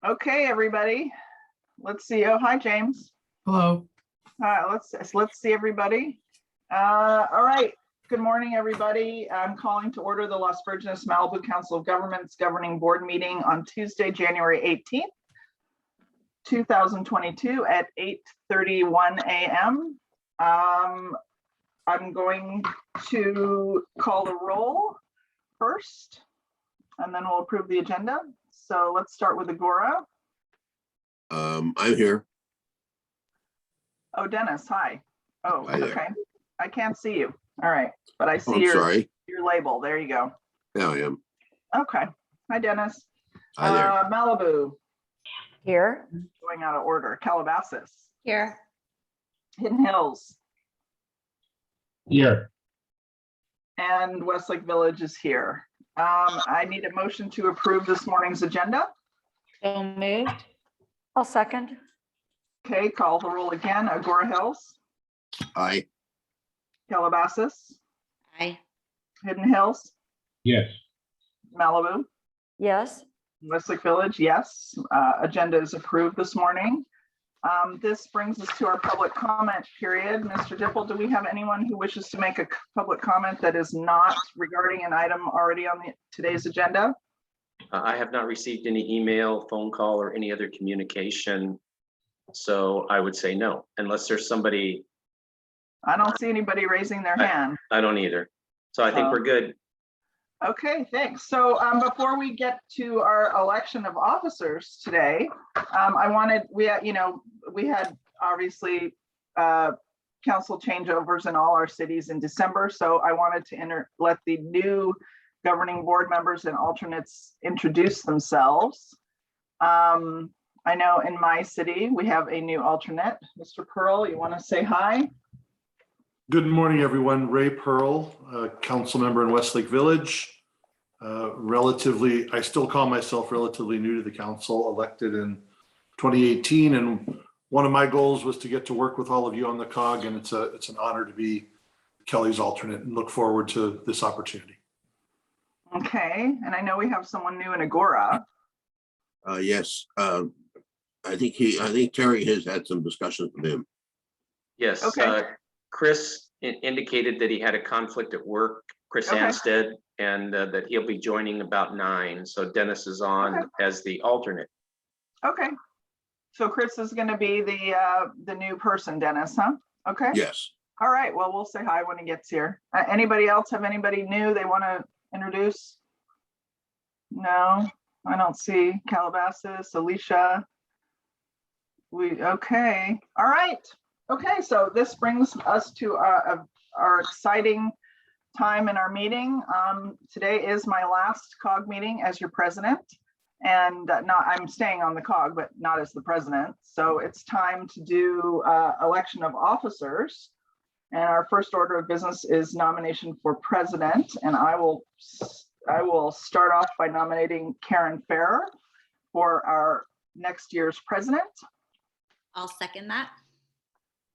Okay, everybody. Let's see. Oh, hi, James. Hello. Let's see everybody. All right. Good morning, everybody. I'm calling to order the Las Virgenes-Malibu Council of Governments Governing Board meeting on Tuesday, January 18th, 2022 at 8:31 a.m. I'm going to call the roll first, and then we'll approve the agenda. So let's start with Agoura. I'm here. Oh, Dennis, hi. Oh, Hi there. okay. I can't see you. All right, but I see I'm your sorry. label. There you go. Yeah, I am. Okay. Hi, Dennis. Hi there. Malibu, Here. going out of order. Calabasas, Here. Hidden Hills, Here. and Westlake Village is here. I need a motion to approve this morning's agenda. So moved. I'll second. Okay, call the roll again. Agoura Hills, Hi. Calabasas, Aye. Hidden Hills, Yes. Malibu, Yes. Westlake Village, yes. Agenda is approved this morning. This brings us to our public comment period. Mr. Dipple, do we have anyone who wishes to make a public comment that is not regarding an item already on today's agenda? I have not received any email, phone call, or any other communication. So I would say no, unless there's somebody. I don't see anybody raising their hand. I don't either. So I think we're good. Okay, thanks. So before we get to our election of officers today, we had obviously council changeovers in all our cities in December. So I wanted to let the new governing board members and alternates introduce themselves. I know in my city, we have a new alternate. Mr. Pearl, you want to say hi? Good morning, everyone. Ray Pearl, council member in Westlake Village. I still call myself relatively new to the council, elected in 2018. And one of my goals was to get to work with all of you on the COG, and it's an honor to be Kelly's alternate and look forward to this opportunity. Okay, and I know we have someone new in Agoura. Yes. I think Terry has had some discussions with him. Yes. Okay. Chris indicated that he had a conflict at work, Chris Okay. Anstead, and that he'll be joining about 9. So Dennis is on Okay. as the alternate. Okay, so Chris is going to be the new person, Dennis, huh? Okay. Yes. All right. Well, we'll say hi when he gets here. Anybody else have anybody new they want to introduce? No, I don't see. Calabasas, Alicia. Okay. All right. Okay. So this brings us to our exciting time in our meeting. Today is my last COG meeting as your president. And I'm staying on the COG, but not as the president. So it's time to do election of officers. And our first order of business is nomination for president. And I will start off by nominating Karen Farrer for our next year's president. I'll second that.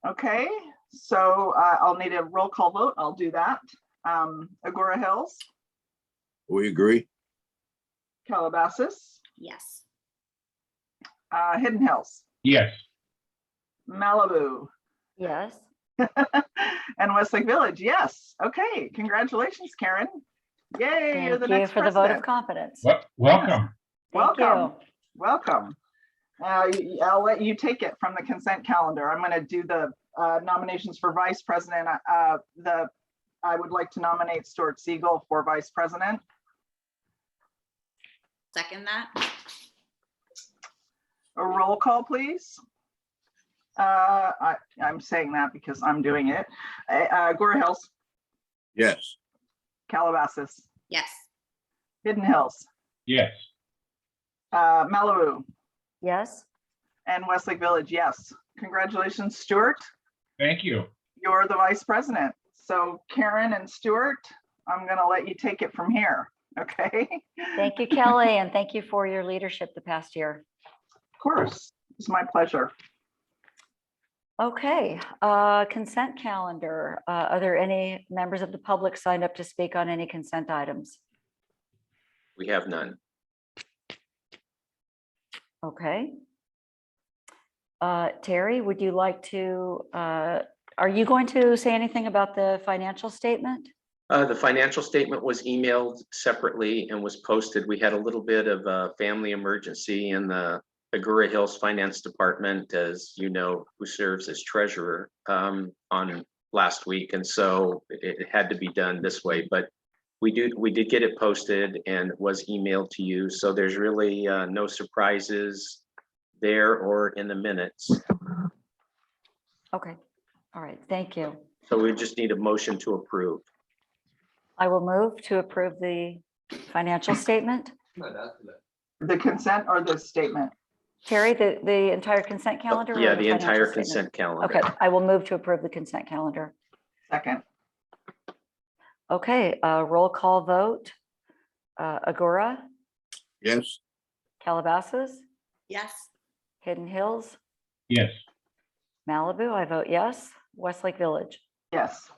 Okay, so I'll need a roll call vote. I'll do that. Agoura Hills, We agree. Calabasas, Yes. Hidden Hills, Yes. Malibu, Yes. and Westlake Village. Yes. Okay. Congratulations, Karen. Yay! You're the Thank you next for the vote of president. confidence. Welcome. Thank Welcome. you. Welcome. I'll let you take it from the consent calendar. I'm going to do the nominations for vice president. I would like to nominate Stuart Siegel for vice president. Second that. A roll call, please. I'm saying that because I'm doing it. Agoura Hills, Yes. Calabasas, Yes. Hidden Hills, Yes. Malibu, Yes. and Westlake Village. Yes. Congratulations, Stuart. Thank you. You're the vice president. So Karen and Stuart, I'm going to let you take it from here. Okay. Thank you, Kelly, and thank you for your leadership the past year. Of course. It's my pleasure. Okay, consent calendar. Are there any members of the public signed up to speak on any consent items? We have none. Okay. Terry, would you like to, are you going to say anything about the financial statement? The financial statement was emailed separately and was posted. We had a little bit of a family emergency in the Agoura Hills Finance Department, as you know, who serves as treasurer on last week. And so it had to be done this way, but we did get it posted and it was emailed to you. So there's really no surprises there or in the minutes. Okay. All right. Thank you. So we just need a motion to approve. I will move to approve the financial statement. The consent or the statement? Terry, the entire consent calendar? or Yeah, the financial entire statement? consent calendar. Okay, I will move to approve the consent calendar. Second. Okay, roll call vote. Agoura, Yes, Calabasas, Yes. Hidden Hills, Yes. Malibu, I vote yes. Westlake Village. Yes.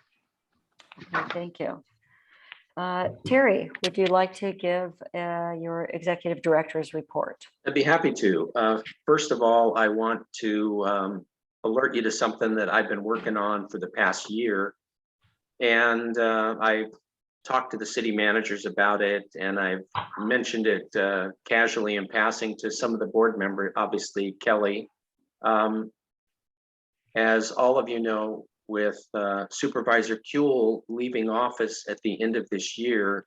Okay, thank you. Terry, would you like to give your executive director's report? I'd be happy to. First of all, I want to alert you to something that I've been working on for the past year. And I've talked to the city managers about it, and I've mentioned it casually in passing to some of the board members, obviously Kelly. As all of you know, with Supervisor Kuehl leaving office at the end of this year,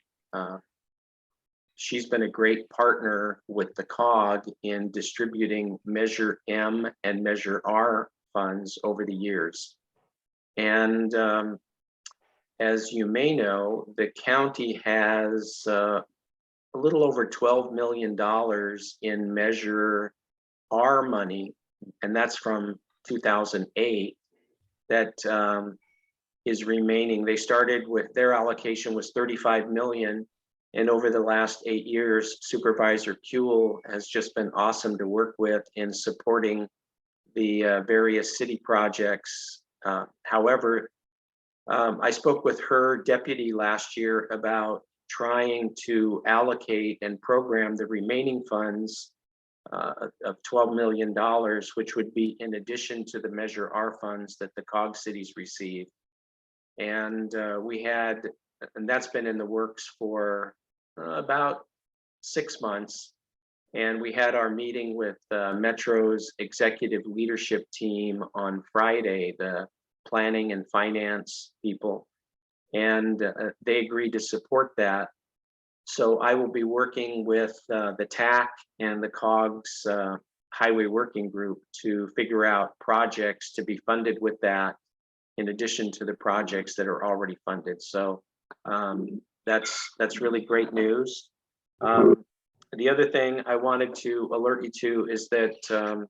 she's been a great partner with the COG in distributing Measure M and Measure R funds over the years. And as you may know, the county has a little over $12 million in Measure R money, and that's from 2008. That is remaining. They started with their allocation was 35 million. And over the last 8 years, Supervisor Kuehl has just been awesome to work with in supporting the various city projects. However, I spoke with her deputy last year about trying to allocate and program the remaining funds of $12 million, which would be in addition to the Measure R funds that the COG cities receive. And and that's been in the works for about 6 months. And we had our meeting with Metro's executive leadership team on Friday, the planning and finance people, and they agreed to support that. So I will be working with the TAC and the COG's Highway Working Group to figure out projects to be funded with that, in addition to the projects that are already funded. So that's really great news. The other thing I wanted to alert you to is that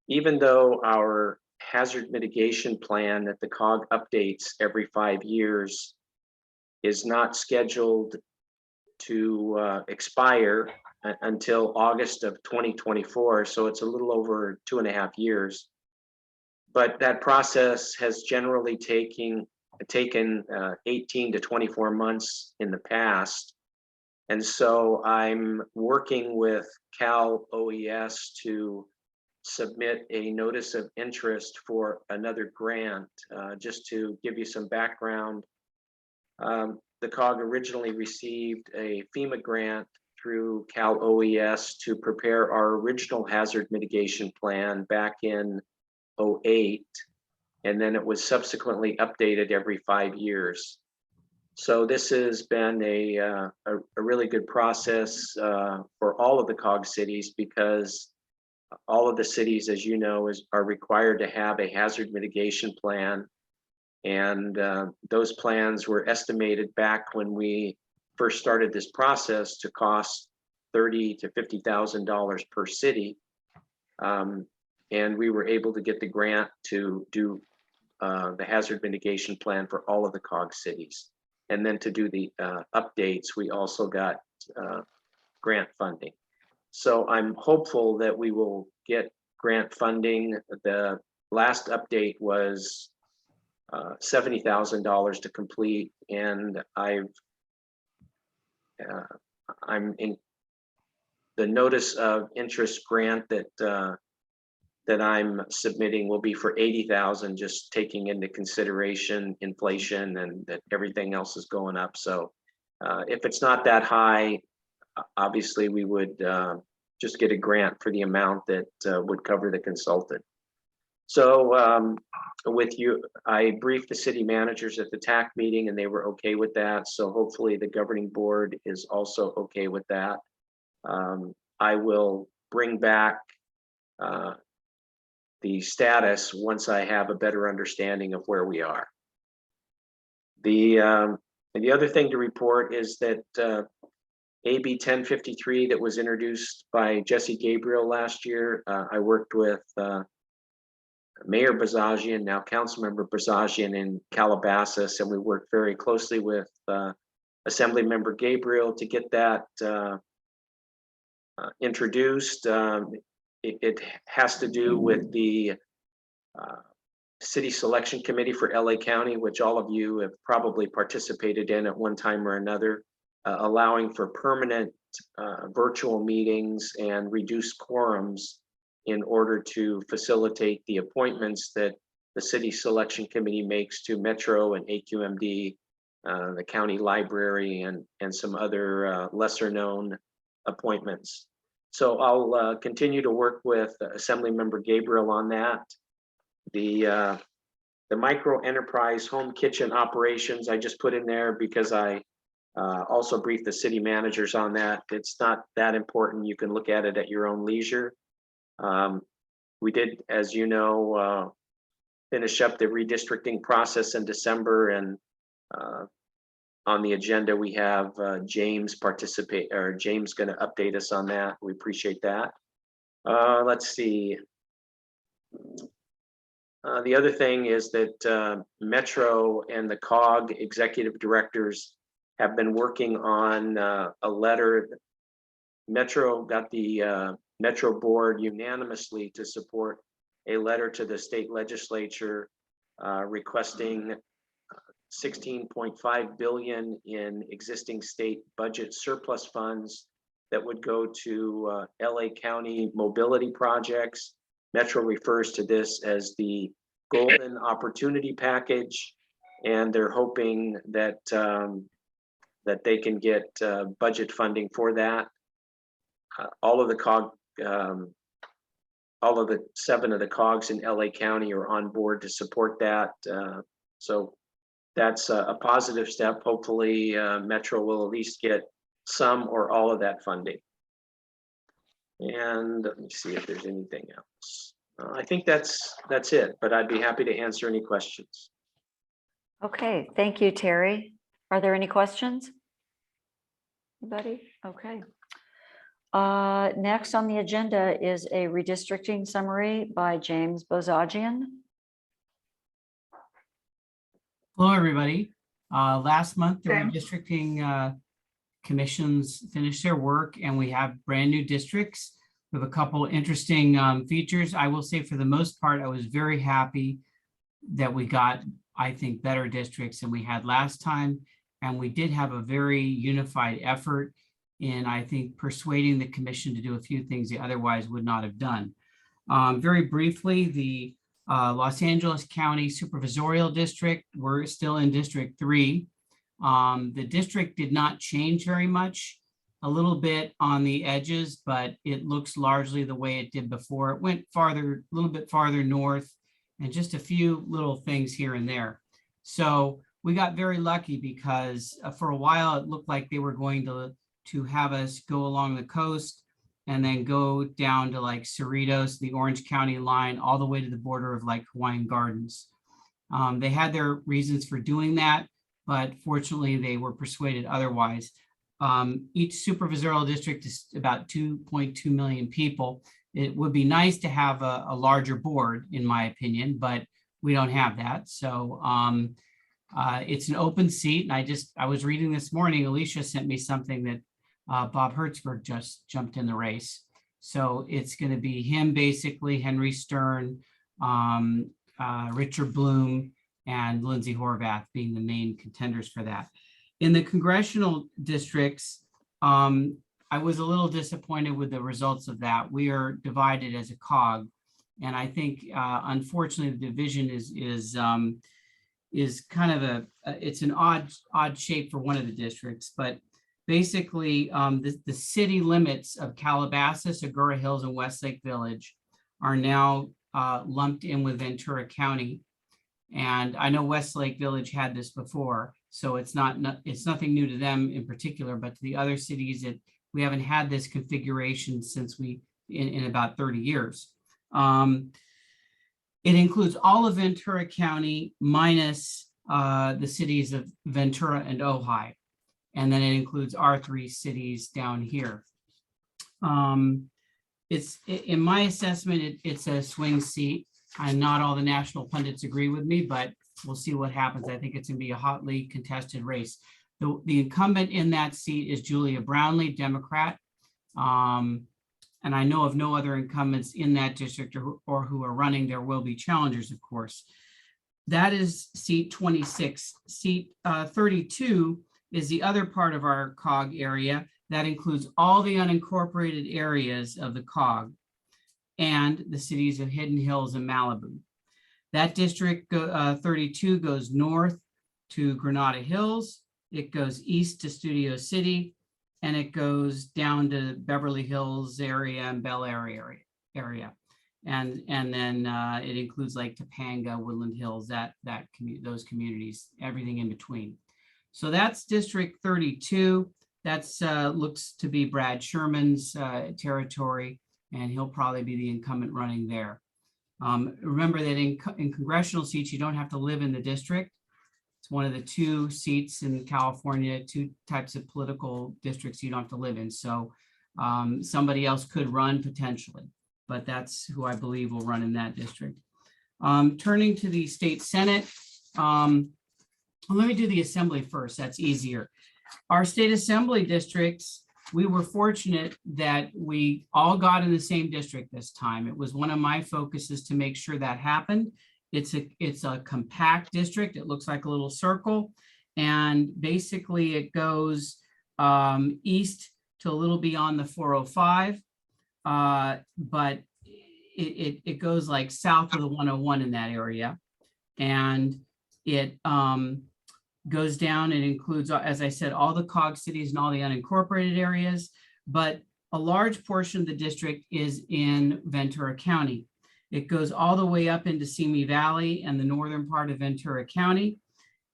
even though our hazard mitigation plan that the COG updates every 5 years is not scheduled to expire until August of 2024. So it's a little over 2.5 years. But that process has generally taken 18 to 24 months in the past. And so I'm working with Cal OES to submit a notice of interest for another grant. Just to give you some background, the COG originally received a FEMA grant through Cal OES to prepare our original hazard mitigation plan back in 2008, and then it was subsequently updated every 5 years. So this has been a really good process for all of the COG cities, because all of the cities, as you know, are required to have a hazard mitigation plan. And those plans were estimated back when we first started this process to cost $30,000 to $50,000 per city. And we were able to get the grant to do the hazard mitigation plan for all of the COG cities. And then to do the updates, we also got grant funding. So I'm hopeful that we will get grant funding. The last update was $70,000 to complete, and I'm the notice of interest grant that I'm submitting will be for 80,000, just taking into consideration inflation and that everything else is going up. So if it's not that high, obviously we would just get a grant for the amount that would cover the consultant. So with you, I briefed the city managers at the TAC meeting and they were okay with that. So hopefully the governing board is also okay with that. I will bring back the status once I have a better understanding of where we are. The other thing to report is that AB 1053 that was introduced by Jesse Gabriel last year, I worked with Mayor Bozogian, now Councilmember Bozogian in Calabasas, and we worked very closely with Assemblymember Gabriel to get that introduced. It has to do with the City Selection Committee for LA County, which all of you have probably participated in at one time or another, allowing for permanent virtual meetings and reduced quorums in order to facilitate the appointments that the City Selection Committee makes to Metro and AQMD, the county library, and some other lesser known appointments. So I'll continue to work with Assemblymember Gabriel on that. The micro enterprise home kitchen operations, I just put in there because I also briefed the city managers on that. It's not that important. You can look at it at your own leisure. We did, as you know, finish up the redistricting process in December, and on the agenda we have James going to update us on that. We appreciate that. Let's see. The other thing is that Metro and the COG executive directors have been working on a letter. Metro got the Metro board unanimously to support a letter to the state legislature requesting 16.5 billion in existing state budget surplus funds that would go to LA County mobility projects. Metro refers to this as the Golden Opportunity Package, and they're hoping that that they can get budget funding for that. All of the COG, all of the 7 of the COGs in LA County are on board to support that. So that's a positive step. Hopefully Metro will at least get some or all of that funding. And let me see if there's anything else. I think that's it, but I'd be happy to answer any questions. Okay, thank you, Terry. Are there any questions? Anybody? Okay. Next on the agenda is a redistricting summary by James Bozogian. Hello, everybody. Last month, the James. redistricting commissions finished their work, and we have brand new districts with a couple interesting features. I will say, for the most part, I was very happy that we got, I think, better districts than we had last time. And we did have a very unified effort in, I think, persuading the commission to do a few things they otherwise would not have done. Very briefly, the Los Angeles County Supervisorial District, we're still in District 3. The district did not change very much, a little bit on the edges, but it looks largely the way it did before. It went farther, a little bit farther north, and just a few little things here and there. So we got very lucky because for a while it looked like they were going to have us go along the coast and then go down to like Cerritos, the Orange County line, all the way to the border of like Hawaiian Gardens. They had their reasons for doing that, but fortunately they were persuaded otherwise. Each supervisorial district is about 2.2 million people. It would be nice to have a larger board, in my opinion, but we don't have that. So it's an open seat. And I was reading this morning, Alicia sent me something that Bob Hertzberg just jumped in the race. So it's going to be him, basically, Henry Stern, Richard Bloom, and Lindsay Horvath being the main contenders for that. In the congressional districts, I was a little disappointed with the results of that. We are divided as a COG. And I think, unfortunately, the division is kind of it's an odd shape for one of the districts, but basically the city limits of Calabasas, Agoura Hills, and Westlake Village are now lumped in with Ventura County. And I know Westlake Village had this before, so it's nothing new to them in particular, but to the other cities, we haven't had this configuration since in about 30 years. It includes all of Ventura County minus the cities of Ventura and Ojai. And then it includes our 3 cities down here. In my assessment, it's a swing seat. And not all the national pundits agree with me, but we'll see what happens. I think it's going to be a hotly contested race. The incumbent in that seat is Julia Brownlee, Democrat. And I know of no other incumbents in that district or who are running. There will be challengers, of course. That is seat 26. Seat 32 is the other part of our COG area. That includes all the unincorporated areas of the COG and the cities of Hidden Hills and Malibu. That district 32 goes north to Granada Hills. It goes east to Studio City, and it goes down to Beverly Hills area and Bel Air area. And then it includes like Topanga, Woodland Hills, those communities, everything in between. So that's District 32. That's looks to be Brad Sherman's territory, and he'll probably be the incumbent running there. Remember that in congressional seats, you don't have to live in the district. It's one of the 2 seats in California, 2 types of political districts you don't have to live in. So somebody else could run potentially, but that's who I believe will run in that district. Turning to the state Senate, let me do the assembly first. That's easier. Our state assembly districts, we were fortunate that we all got in the same district this time. It was one of my focuses to make sure that happened. It's a compact district. It looks like a little circle. And basically it goes east to a little beyond the 405. But it goes like south of the 101 in that area. And it goes down and includes, as I said, all the COG cities and all the unincorporated areas, but a large portion of the district is in Ventura County. It goes all the way up into Simi Valley and the northern part of Ventura County,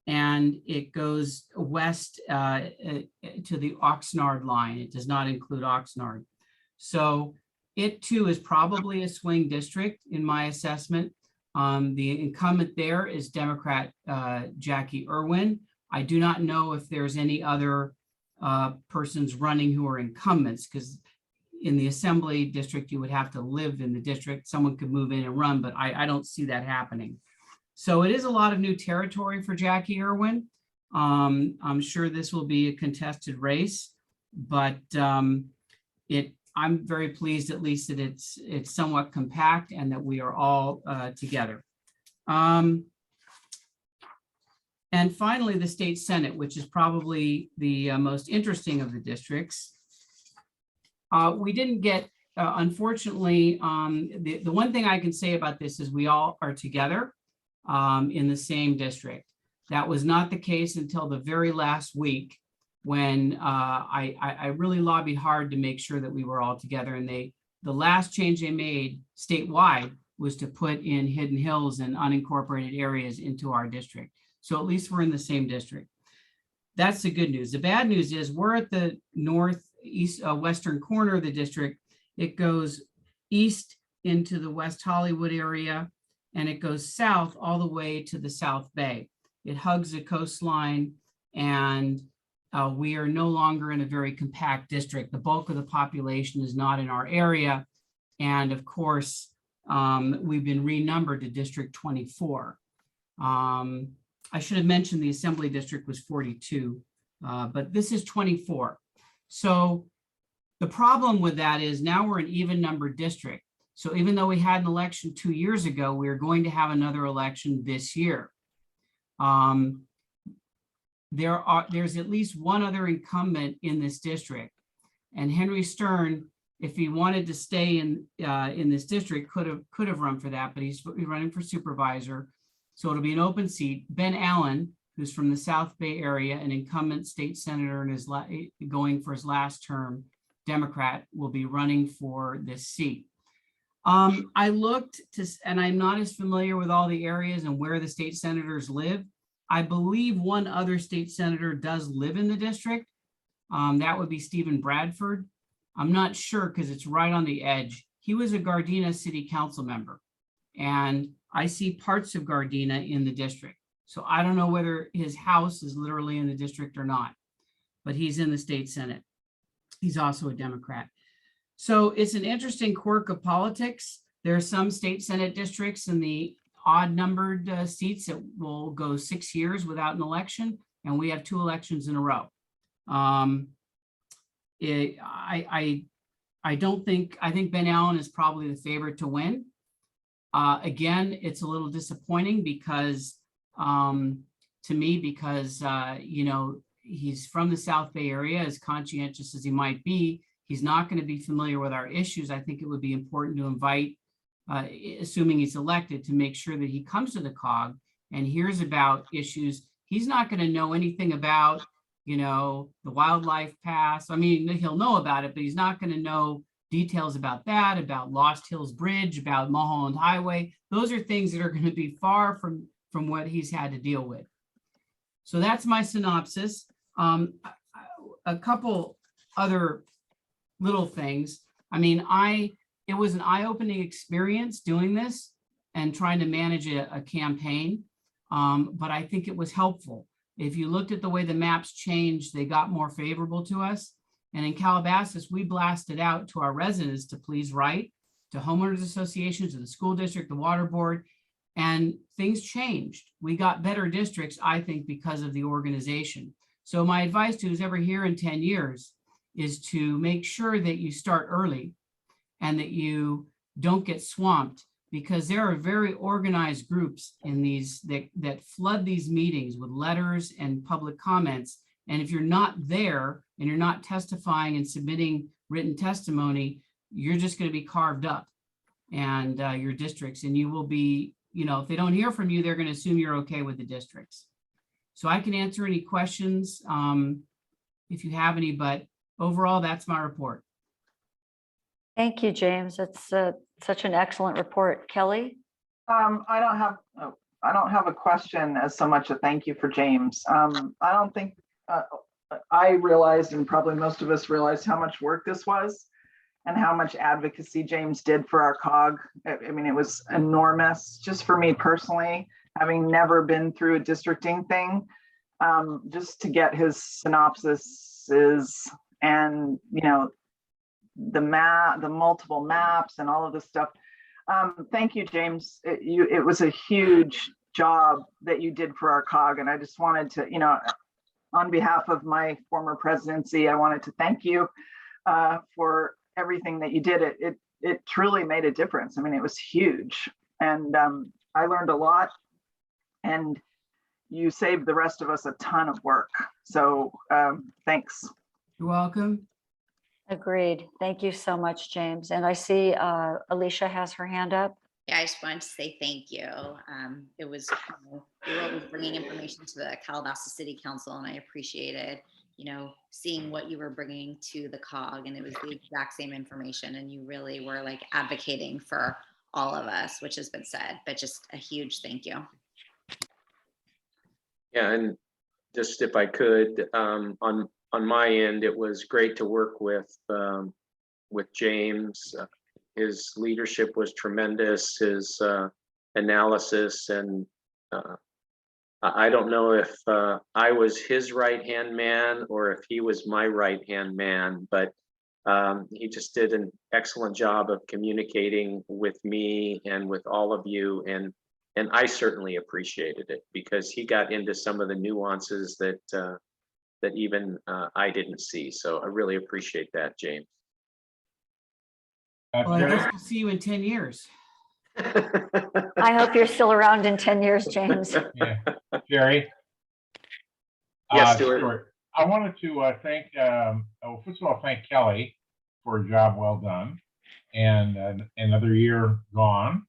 and it goes west to the Oxnard line. It does not include Oxnard. So it too is probably a swing district in my assessment. The incumbent there is Democrat Jackie Irwin. I do not know if there's any other persons running who are incumbents, because in the assembly district, you would have to live in the district. Someone could move in and run, but I don't see that happening. So it is a lot of new territory for Jackie Irwin. I'm sure this will be a contested race, but I'm very pleased at least that it's somewhat compact and that we are all together. And finally, the state Senate, which is probably the most interesting of the districts. We didn't get, unfortunately, the one thing I can say about this is we all are together in the same district. That was not the case until the very last week when I really lobbied hard to make sure that we were all together. And the last change they made statewide was to put in Hidden Hills and unincorporated areas into our district. So at least we're in the same district. That's the good news. The bad news is we're at the northeast western corner of the district. It goes east into the West Hollywood area, and it goes south all the way to the South Bay. It hugs the coastline, and we are no longer in a very compact district. The bulk of the population is not in our area. And of course, we've been renumbered to District 24. I should have mentioned the assembly district was 42, but this is 24. So the problem with that is now we're an even numbered district. So even though we had an election 2 years ago, we're going to have another election this year. There's at least one other incumbent in this district. And Henry Stern, if he wanted to stay in this district, could have run for that, but he's running for supervisor. So it'll be an open seat. Ben Allen, who's from the South Bay area, an incumbent state senator and is going for his last term, Democrat, will be running for this seat. I looked to, and I'm not as familiar with all the areas and where the state senators live. I believe one other state senator does live in the district. That would be Stephen Bradford. I'm not sure because it's right on the edge. He was a Gardena city council member, and I see parts of Gardena in the district. So I don't know whether his house is literally in the district or not, but he's in the state Senate. He's also a Democrat. So it's an interesting quirk of politics. There are some state Senate districts in the odd numbered seats that will go 6 years without an election, and we have 2 elections in a row. I think Ben Allen is probably the favorite to win. Again, it's a little disappointing because to me, because you know, he's from the South Bay area, as conscientious as he might be, he's not going to be familiar with our issues. I think it would be important to invite, assuming he's elected, to make sure that he comes to the COG and hears about issues. He's not going to know anything about, you know, the wildlife pass. I mean, he'll know about it, but he's not going to know details about that, about Lost Hills Bridge, about Mulholland Highway. Those are things that are going to be far from what he's had to deal with. So that's my synopsis. A couple other little things. I mean, it was an eye-opening experience doing this and trying to manage a campaign, but I think it was helpful. If you looked at the way the maps changed, they got more favorable to us. And in Calabasas, we blasted out to our residents to please write, to homeowners associations, to the school district, the water board, and things changed. We got better districts, I think, because of the organization. So my advice to who's ever here in 10 years is to make sure that you start early and that you don't get swamped, because there are very organized groups in these that flood these meetings with letters and public comments. And if you're not there and you're not testifying and submitting written testimony, you're just going to be carved up, and your districts, and you will be, you know, if they don't hear from you, they're going to assume you're okay with the districts. So I can answer any questions if you have any, but overall, that's my report. Thank you, James. That's such an excellent report. Kelly? I don't have a question as so much a thank you for James. I don't think I realized, and probably most of us realized, how much work this was and how much advocacy James did for our COG. I mean, it was enormous. Just for me personally, having never been through a districting thing, just to get his synopsises and, you know, the multiple maps and all of this stuff. Thank you, James. It was a huge job that you did for our COG, and I just wanted to, you know, on behalf of my former presidency, I wanted to thank you for everything that you did. It truly made a difference. I mean, it was huge, and I learned a lot, and you saved the rest of us a ton of work. So thanks. You're welcome. Agreed. Thank you so much, James. And I see Alicia has her hand up. Yeah, I just wanted to say thank you. It was, you were always bringing information to the Calabasas City Council, and I appreciated, you know, seeing what you were bringing to the COG, and it was the exact same information, and you really were like advocating for all of us, which has been said, but just a huge thank you. Yeah, and just if I could, on my end, it was great to work with James. His leadership was tremendous, his analysis, and I don't know if I was his right-hand man or if he was my right-hand man, but he just did an excellent job of communicating with me and with all of you, and I certainly appreciated it, because he got into some of the nuances that that even I didn't see. So I really appreciate that, James. Well, I Jerry? guess we'll see you in 10 years. I hope you're still around in 10 years, James. Yeah. Jerry? Yes, Stuart. I wanted to thank, first of all, thank Kelly for a job well done and another year gone.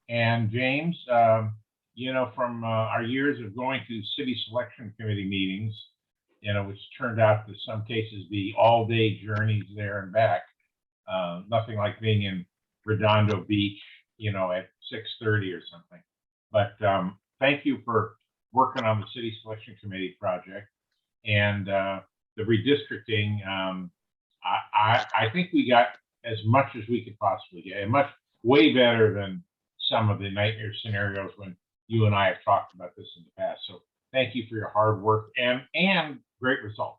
And James, from our years of going to city selection committee meetings, which turned out to some cases be all-day journeys there and back. Nothing like being in Redondo Beach, at 6:30 or something. But thank you for working on the city selection committee project and the redistricting. I think we got as much as we could possibly get, and way better than some of the nightmare scenarios when you and I have talked about this in the past. So thank you for your hard work and great result.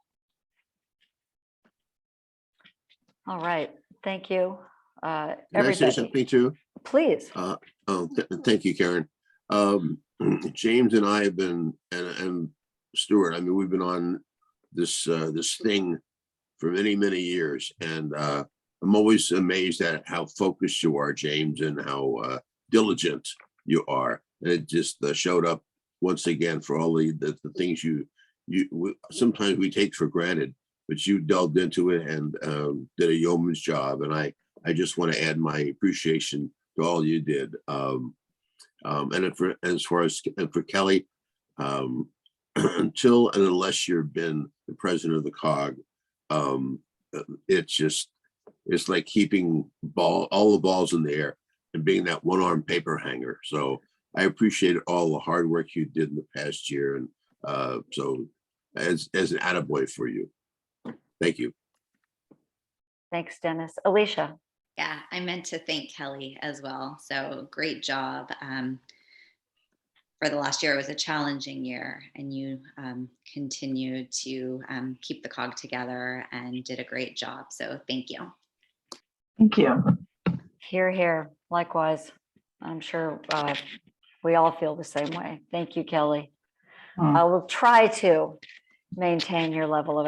All right, thank you. Can I say Everybody, something too? please. Thank you, Karen. James and I have been, and Stuart, we've been on this thing for many, many years. And I'm always amazed at how focused you are, James, and how diligent you are. And it just showed up once again for all the things sometimes we take for granted, but you delved into it and did a yeoman's job. And I just want to add my appreciation to all you did. And for Kelly, until and unless you've been the president of the COG, it's like keeping all the balls in the air and being that one-armed paper hanger. So I appreciate all the hard work you did in the past year, and so as an attaboy for you. Thank you. Thanks, Dennis. Alicia. Yeah, I meant to thank Kelly as well. So great job. For the last year, it was a challenging year, and you continued to keep the COG together and did a great job. So thank you. Thank you. Here, here. Likewise. I'm sure we all feel the same way. Thank you, Kelly. I will try to maintain your level of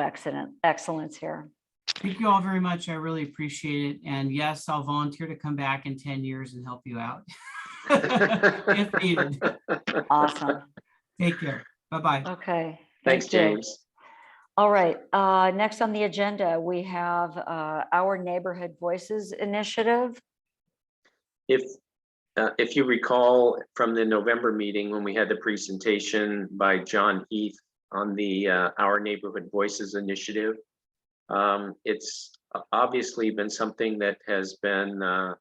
excellence here. Thank you all very much. I really appreciate it. And yes, I'll volunteer to come back in 10 years and help you out if needed. Awesome. Take care. Bye-bye. Okay. Thanks, Thank you. James. All right. Next on the agenda, we have our Neighborhood Voices initiative. If you recall from the November meeting when we had the presentation by John Heath on the Our Neighborhood Voices initiative, it's obviously been something that has been, I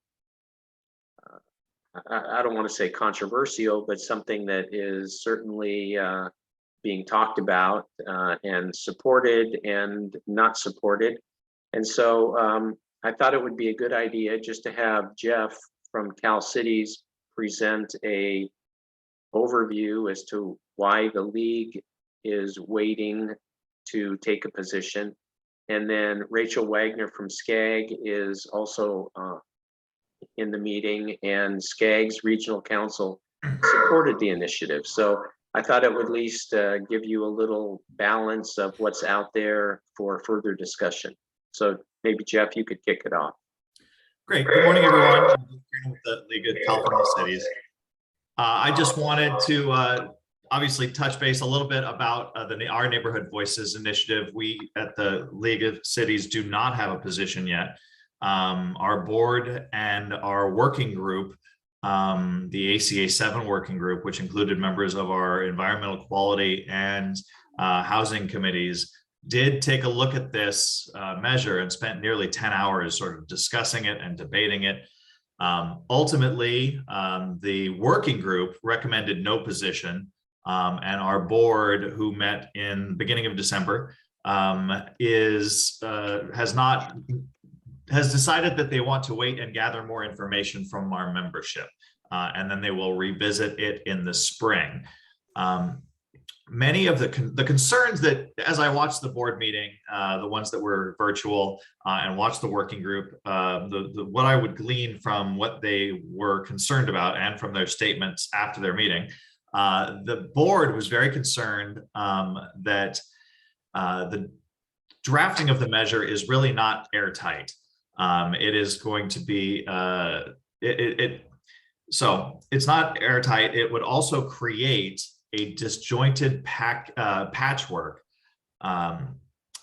don't want to say controversial, but something that is certainly being talked about and supported and not supported. And so I thought it would be a good idea just to have Jeff from Cal Cities present a overview as to why the league is waiting to take a position. And then Rachel Wagner from SCAG is also in the meeting, and SCAG's regional council supported the initiative. So I thought it would at least give you a little balance of what's out there for further discussion. So maybe Jeff, you could kick it off. Great. Good morning, everyone. I'm with the League of California Cities. I just wanted to obviously touch base a little bit about our Neighborhood Voices initiative. We at the League of Cities do not have a position yet. Our board and our working group, the ACA 7 working group, which included members of our environmental quality and housing committees, did take a look at this measure and spent nearly 10 hours sort of discussing it and debating it. Ultimately, the working group recommended no position, and our board, who met in the beginning of December, has decided that they want to wait and gather more information from our membership, and then they will revisit it in the spring. Many of the concerns that, as I watched the board meeting, the ones that were virtual, and watched the working group, what I would glean from what they were concerned about and from their statements after their meeting, the board was very concerned that the drafting of the measure is really not airtight. It is going to be, so it's not airtight. It would also create a disjointed patchwork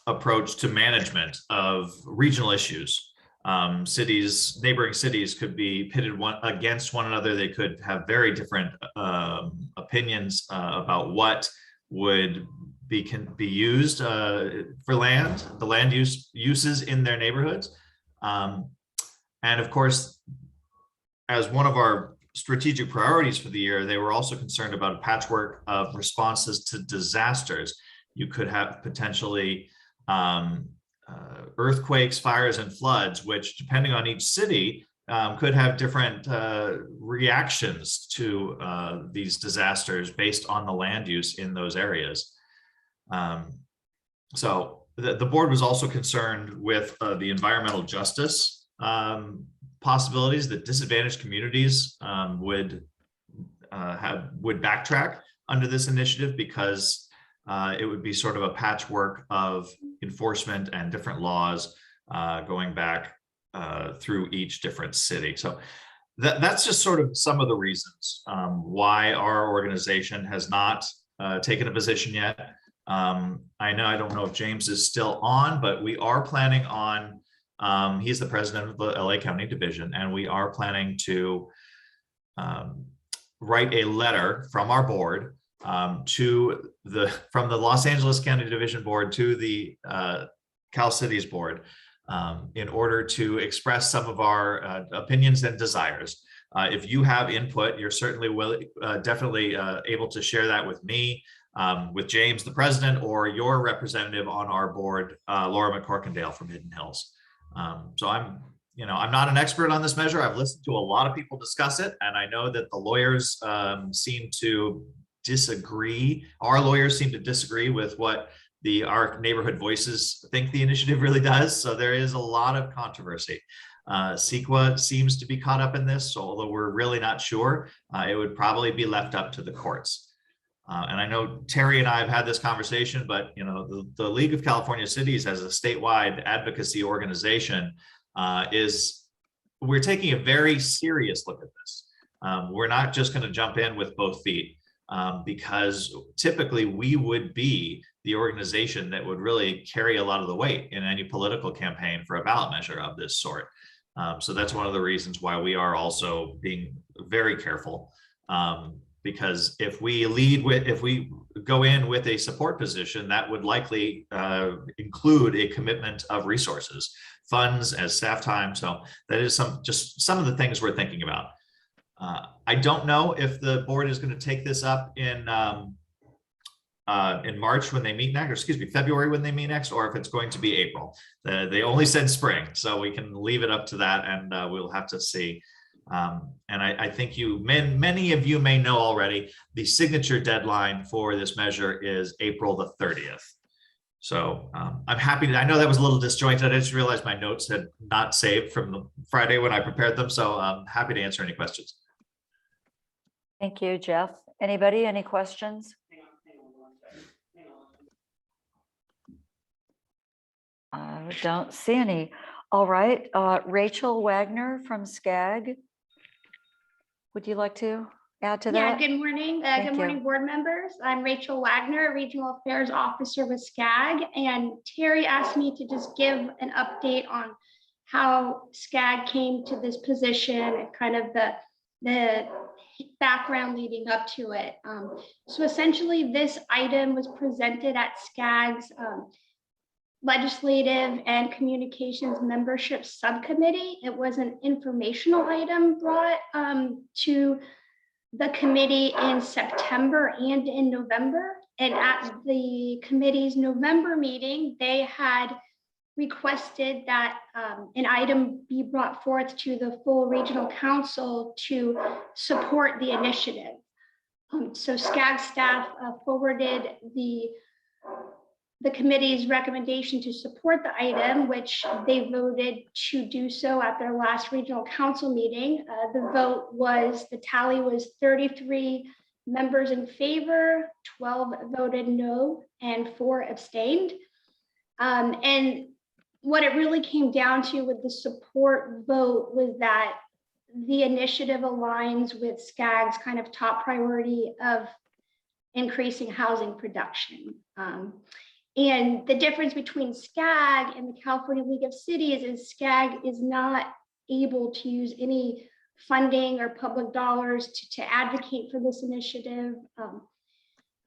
approach to management of regional issues. Neighboring cities could be pitted against one another. They could have very different opinions about what would can be used for land, the land uses in their neighborhoods. And of course, as one of our strategic priorities for the year, they were also concerned about a patchwork of responses to disasters. You could have potentially earthquakes, fires, and floods, which depending on each city could have different reactions to these disasters based on the land use in those areas. So the board was also concerned with the environmental justice possibilities that disadvantaged communities would backtrack under this initiative, because it would be sort of a patchwork of enforcement and different laws going back through each different city. So that's just sort of some of the reasons why our organization has not taken a position yet. I don't know if James is still on, but we are planning on, he's the president of the LA County Division, and we are planning to write a letter from our board from the Los Angeles County Division Board to the Cal Cities Board in order to express some of our opinions and desires. If you have input, you're certainly definitely able to share that with me, with James, the president, or your representative on our board, Laura McCorkindale from Hidden Hills. So I'm not an expert on this measure. I've listened to a lot of people discuss it, and I know that the lawyers seem to disagree. Our lawyers seem to disagree with what our neighborhood voices think the initiative really does. So there is a lot of controversy. CEQA seems to be caught up in this, so although we're really not sure, it would probably be left up to the courts. And I know Terry and I have had this conversation, but the League of California Cities as a statewide advocacy organization we're taking a very serious look at this. We're not just going to jump in with both feet, because typically we would be the organization that would really carry a lot of the weight in any political campaign for a ballot measure of this sort. So that's one of the reasons why we are also being very careful. Because if we go in with a support position, that would likely include a commitment of resources, funds as staff time. So that is just some of the things we're thinking about. I don't know if the board is going to take this up in March when they meet next, or excuse me, February when they meet next, or if it's going to be April. They only said spring, so we can leave it up to that, and we'll have to see. And I think many of you may know already, the signature deadline for this measure is April the 30th. So I'm happy to, I know that was a little disjointed. I just realized my notes had not saved from the Friday when I prepared them. So I'm happy to answer any questions. Thank you, Jeff. Anybody, any questions? I don't see any. All right, Rachel Wagner from SCAG. Would you like to add to that? Yeah, good morning. Thank Good morning, you. board members. I'm Rachel Wagner, Regional Affairs Officer with SCAG, and Terry asked me to just give an update on how SCAG came to this position and kind of the background leading up to it. So essentially, this item was presented at SCAG's Legislative and Communications Membership Subcommittee. It was an informational item brought to the committee in September and in November. And at the committee's November meeting, they had requested that an item be brought forth to the full regional council to support the initiative. So SCAG staff forwarded the committee's recommendation to support the item, which they voted to do so at their last regional council meeting. The tally was 33 members in favor, 12 voted no, and 4 abstained. And what it really came down to with the support vote was that the initiative aligns with SCAG's kind of top priority of increasing housing production. And the difference between SCAG and the California League of Cities is SCAG is not able to use any funding or public dollars to advocate for this initiative.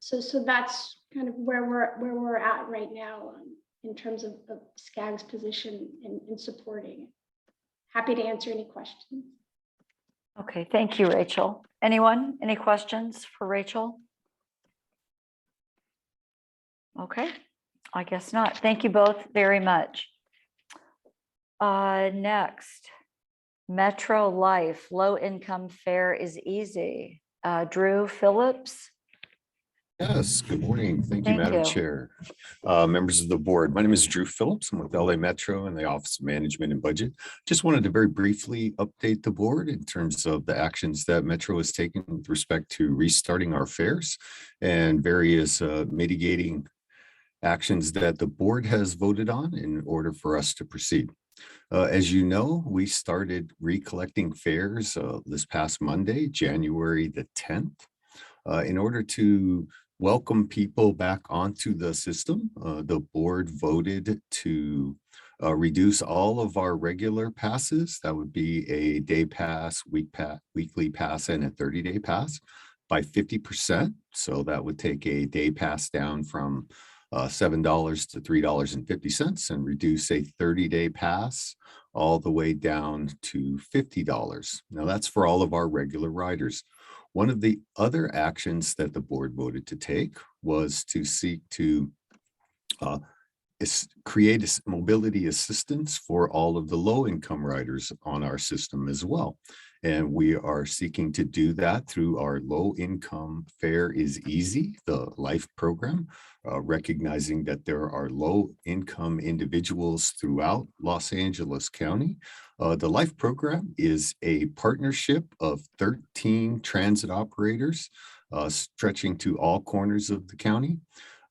So that's kind of where we're at right now in terms of SCAG's position in supporting it. Happy to answer any questions. Okay, thank you, Rachel. Anyone, any questions for Rachel? Okay, I guess not. Thank you both very much. Next, Metro Life, low income fare is easy. Drew Phillips. Yes, good morning. Thank you, Thank Madam you. Chair. Members of the board, my name is Drew Phillips. I'm with LA Metro and the Office of Management and Budget. Just wanted to very briefly update the board in terms of the actions that Metro has taken with respect to restarting our fares and various mitigating actions that the board has voted on in order for us to proceed. As you know, we started recollecting fares this past Monday, January the 10th, in order to welcome people back onto the system. The board voted to reduce all of our regular passes. That would be a day pass, weekly pass, and a 30-day pass by 50%. So that would take a day pass down from $7 to $3.50 and reduce a 30-day pass all the way down to $50. Now that's for all of our regular riders. One of the other actions that the board voted to take was to seek to create a mobility assistance for all of the low-income riders on our system as well. And we are seeking to do that through our low-income Fare is Easy, the LIFE program, recognizing that there are low-income individuals throughout Los Angeles County. The LIFE program is a partnership of 13 transit operators stretching to all corners of the county.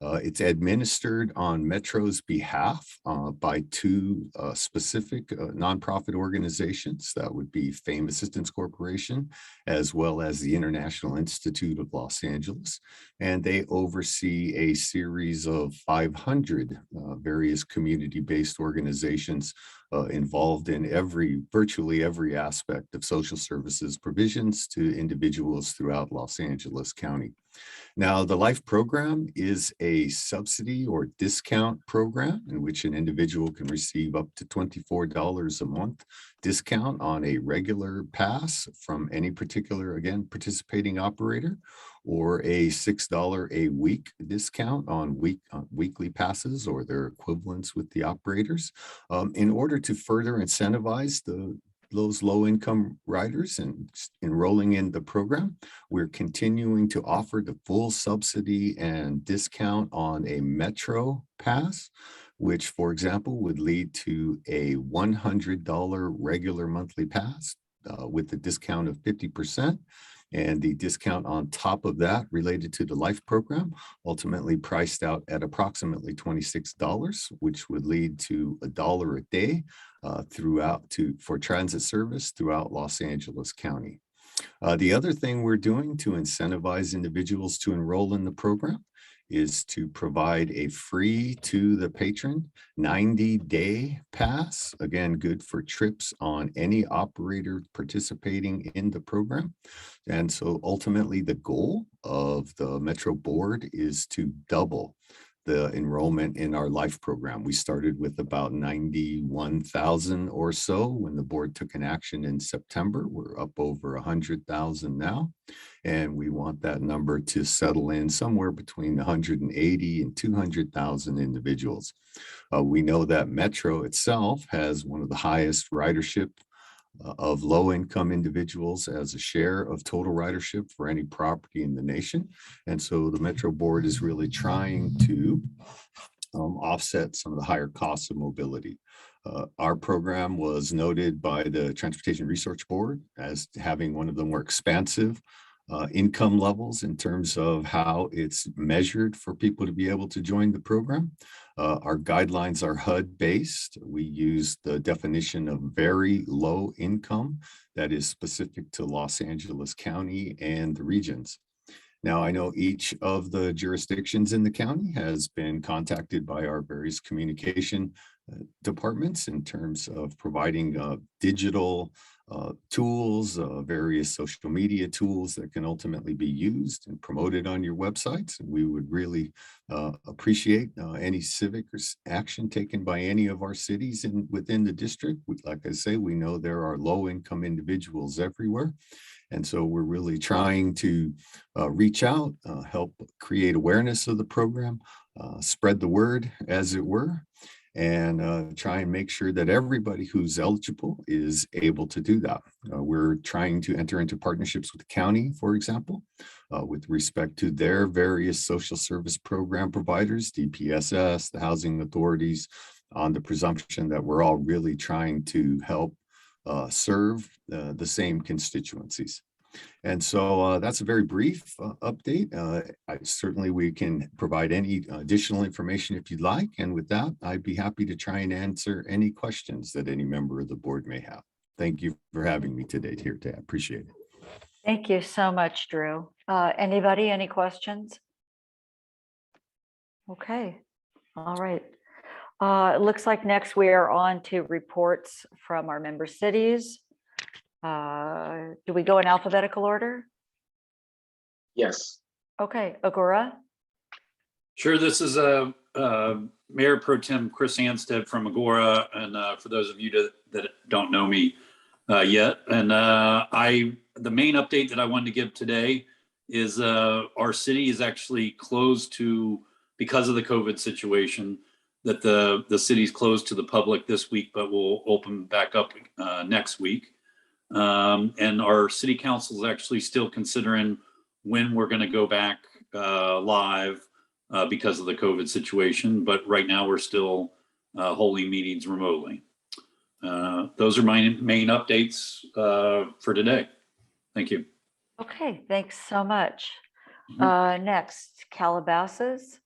It's administered on Metro's behalf by two specific nonprofit organizations. That would be Fame Assistance Corporation, as well as the International Institute of Los Angeles. And they oversee a series of 500 various community-based organizations involved in virtually every aspect of social services provisions to individuals throughout Los Angeles County. Now, the LIFE program is a subsidy or discount program in which an individual can receive up to $24 a month discount on a regular pass from any particular, again, participating operator, or a $6 a week discount on weekly passes or their equivalents with the operators, in order to further incentivize those low-income riders and enrolling in the program. We're continuing to offer the full subsidy and discount on a Metro pass, which, for example, would lead to a $100 regular monthly pass with the discount of 50%. And the discount on top of that related to the LIFE program, ultimately priced out at approximately $26, which would lead to $1 a day for transit service throughout Los Angeles County. The other thing we're doing to incentivize individuals to enroll in the program is to provide a free to the patron 90-day pass, again, good for trips on any operator participating in the program. And so ultimately the goal of the Metro board is to double the enrollment in our LIFE program. We started with about 91,000 or so when the board took an action in September. We're up over 100,000 now, and we want that number to settle in somewhere between 180 and 200,000 individuals. We know that Metro itself has one of the highest ridership of low-income individuals as a share of total ridership for any property in the nation. And so the Metro board is really trying to offset some of the higher costs of mobility. Our program was noted by the Transportation Research Board as having one of the more expansive income levels in terms of how it's measured for people to be able to join the program. Our guidelines are HUD-based. We use the definition of very low income that is specific to Los Angeles County and the regions. Now, I know each of the jurisdictions in the county has been contacted by our various communication departments in terms of providing digital tools, various social media tools that can ultimately be used and promoted on your websites. And we would really appreciate any civic action taken by any of our cities within the district. Like I say, we know there are low-income individuals everywhere. And so we're really trying to reach out, help create awareness of the program, spread the word, as it were, and try and make sure that everybody who's eligible is able to do that. We're trying to enter into partnerships with the county, for example, with respect to their various social service program providers, DPSS, the housing authorities, on the presumption that we're all really trying to help serve the same constituencies. And so that's a very brief update. Certainly we can provide any additional information if you'd like. And with that, I'd be happy to try and answer any questions that any member of the board may have. Thank you for having me today here today. I appreciate it. Thank you so much, Drew. Anybody, any questions? Okay, all right. It looks like next we are on to reports from our member cities. Do we go in alphabetical order? Yes. Okay, Agoura. Sure, this is Mayor Pro Tem Chris Anstead from Agoura, and for those of you that don't know me yet, and the main update that I wanted to give today is our city is actually closed to, because of the COVID situation, that the city's closed to the public this week, but will open back up next week. And our city council is actually still considering when we're going to go back live because of the COVID situation. But right now we're still holding meetings remotely. Those are my main updates for today. Thank you. Okay, thanks so much. Next, Calabasas.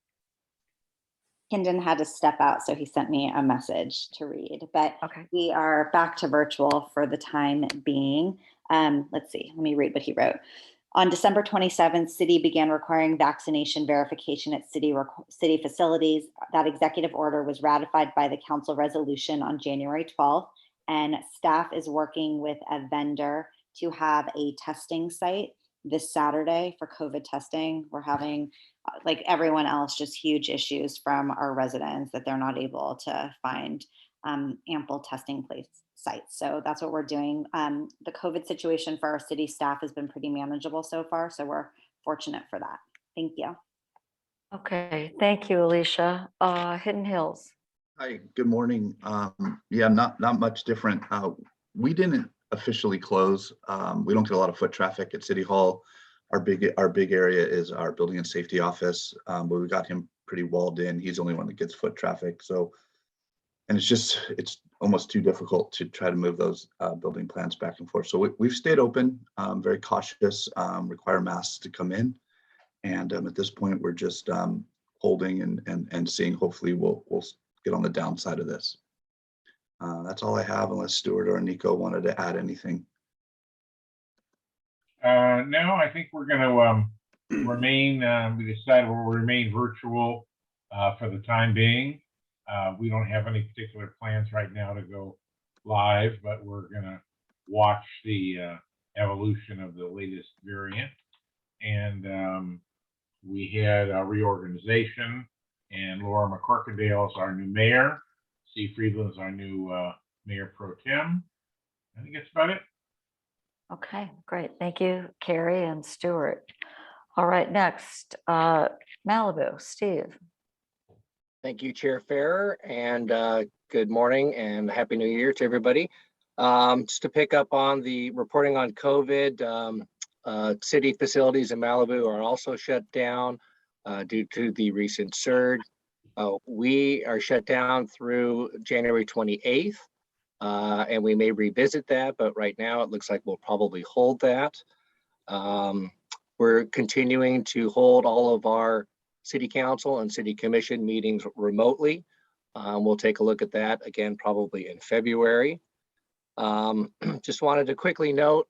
Kendon had to step out, so he sent me a message to read, but Okay. we are back to virtual for the time being. Let's see, let me read what he wrote. On December 27th, city began requiring vaccination verification at city facilities. That executive order was ratified by the council resolution on January 12th, and staff is working with a vendor to have a testing site this Saturday for COVID testing. We're having, like everyone else, just huge issues from our residents that they're not able to find ample testing sites. So that's what we're doing. The COVID situation for our city staff has been pretty manageable so far, so we're fortunate for that. Thank you. Okay, thank you, Alicia. Hidden Hills. Hi, good morning. Yeah, not much different. We didn't officially close. We don't get a lot of foot traffic at City Hall. Our big area is our building and safety office, but we got him pretty walled in. He's the only one that gets foot traffic. So, and it's almost too difficult to try to move those building plans back and forth. So we've stayed open, very cautious, require masks to come in. And at this point, we're just holding and seeing. Hopefully we'll get on the downside of this. That's all I have, unless Stuart or Nico wanted to add anything. No, I think we're going to remain, we decided we'll remain virtual for the time being. We don't have any particular plans right now to go live, but we're going to watch the evolution of the latest variant. And we had a reorganization, and Laura McCorkindale is our new mayor. Steve Friedland is our new mayor pro tem. I think that's about it. Okay, great. Thank you, Carrie and Stuart. All right, next, Malibu, Steve. Thank you, Chair Farrer, and good morning and Happy New Year to everybody. Just to pick up on the reporting on COVID, city facilities in Malibu are also shut down due to the recent surge. We are shut down through January 28th, and we may revisit that, but right now it looks like we'll probably hold that. We're continuing to hold all of our city council and city commission meetings remotely. We'll take a look at that again, probably in February. Just wanted to quickly note,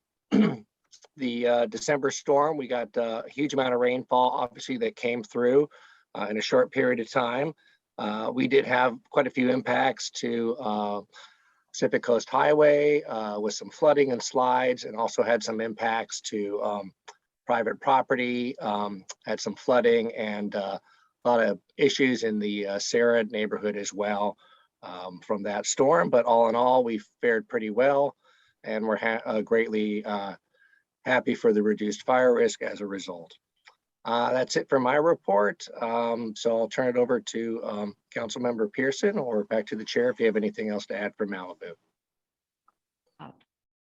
December storm, we got a huge amount of rainfall, obviously, that came through in a short period of time. We did have quite a few impacts to Pacific Coast Highway with some flooding and slides, and also had some impacts to private property, had some flooding and a lot of issues in the Sarah neighborhood as well from that storm. But all in all, we fared pretty well, and we're greatly happy for the reduced fire risk as a result. That's it for my report. So I'll turn it over to Councilmember Pearson, or back to the chair if you have anything else to add for Malibu.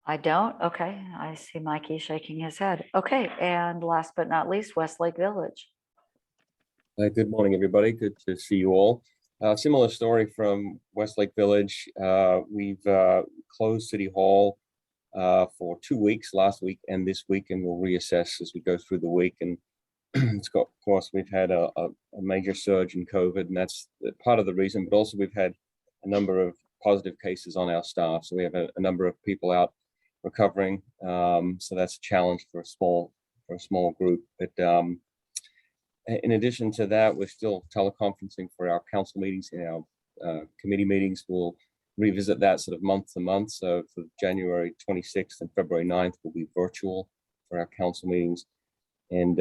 I don't. Okay. I see Mikey shaking his head. Okay. And last but not least, Westlake Village. Good morning, everybody. Good to see you all. Similar story from Westlake Village. We've closed City Hall for 2 weeks, last week and this week, and we'll reassess as we go through the week. And of course, we've had a major surge in COVID, and that's part of the reason, but also we've had a number of positive cases on our staff. So we have a number of people out recovering. So that's a challenge for a small group. But in addition to that, we're still teleconferencing for our council meetings and our committee meetings. We'll revisit that sort of month to month. So for January 26th and February 9th will be virtual for our council meetings. And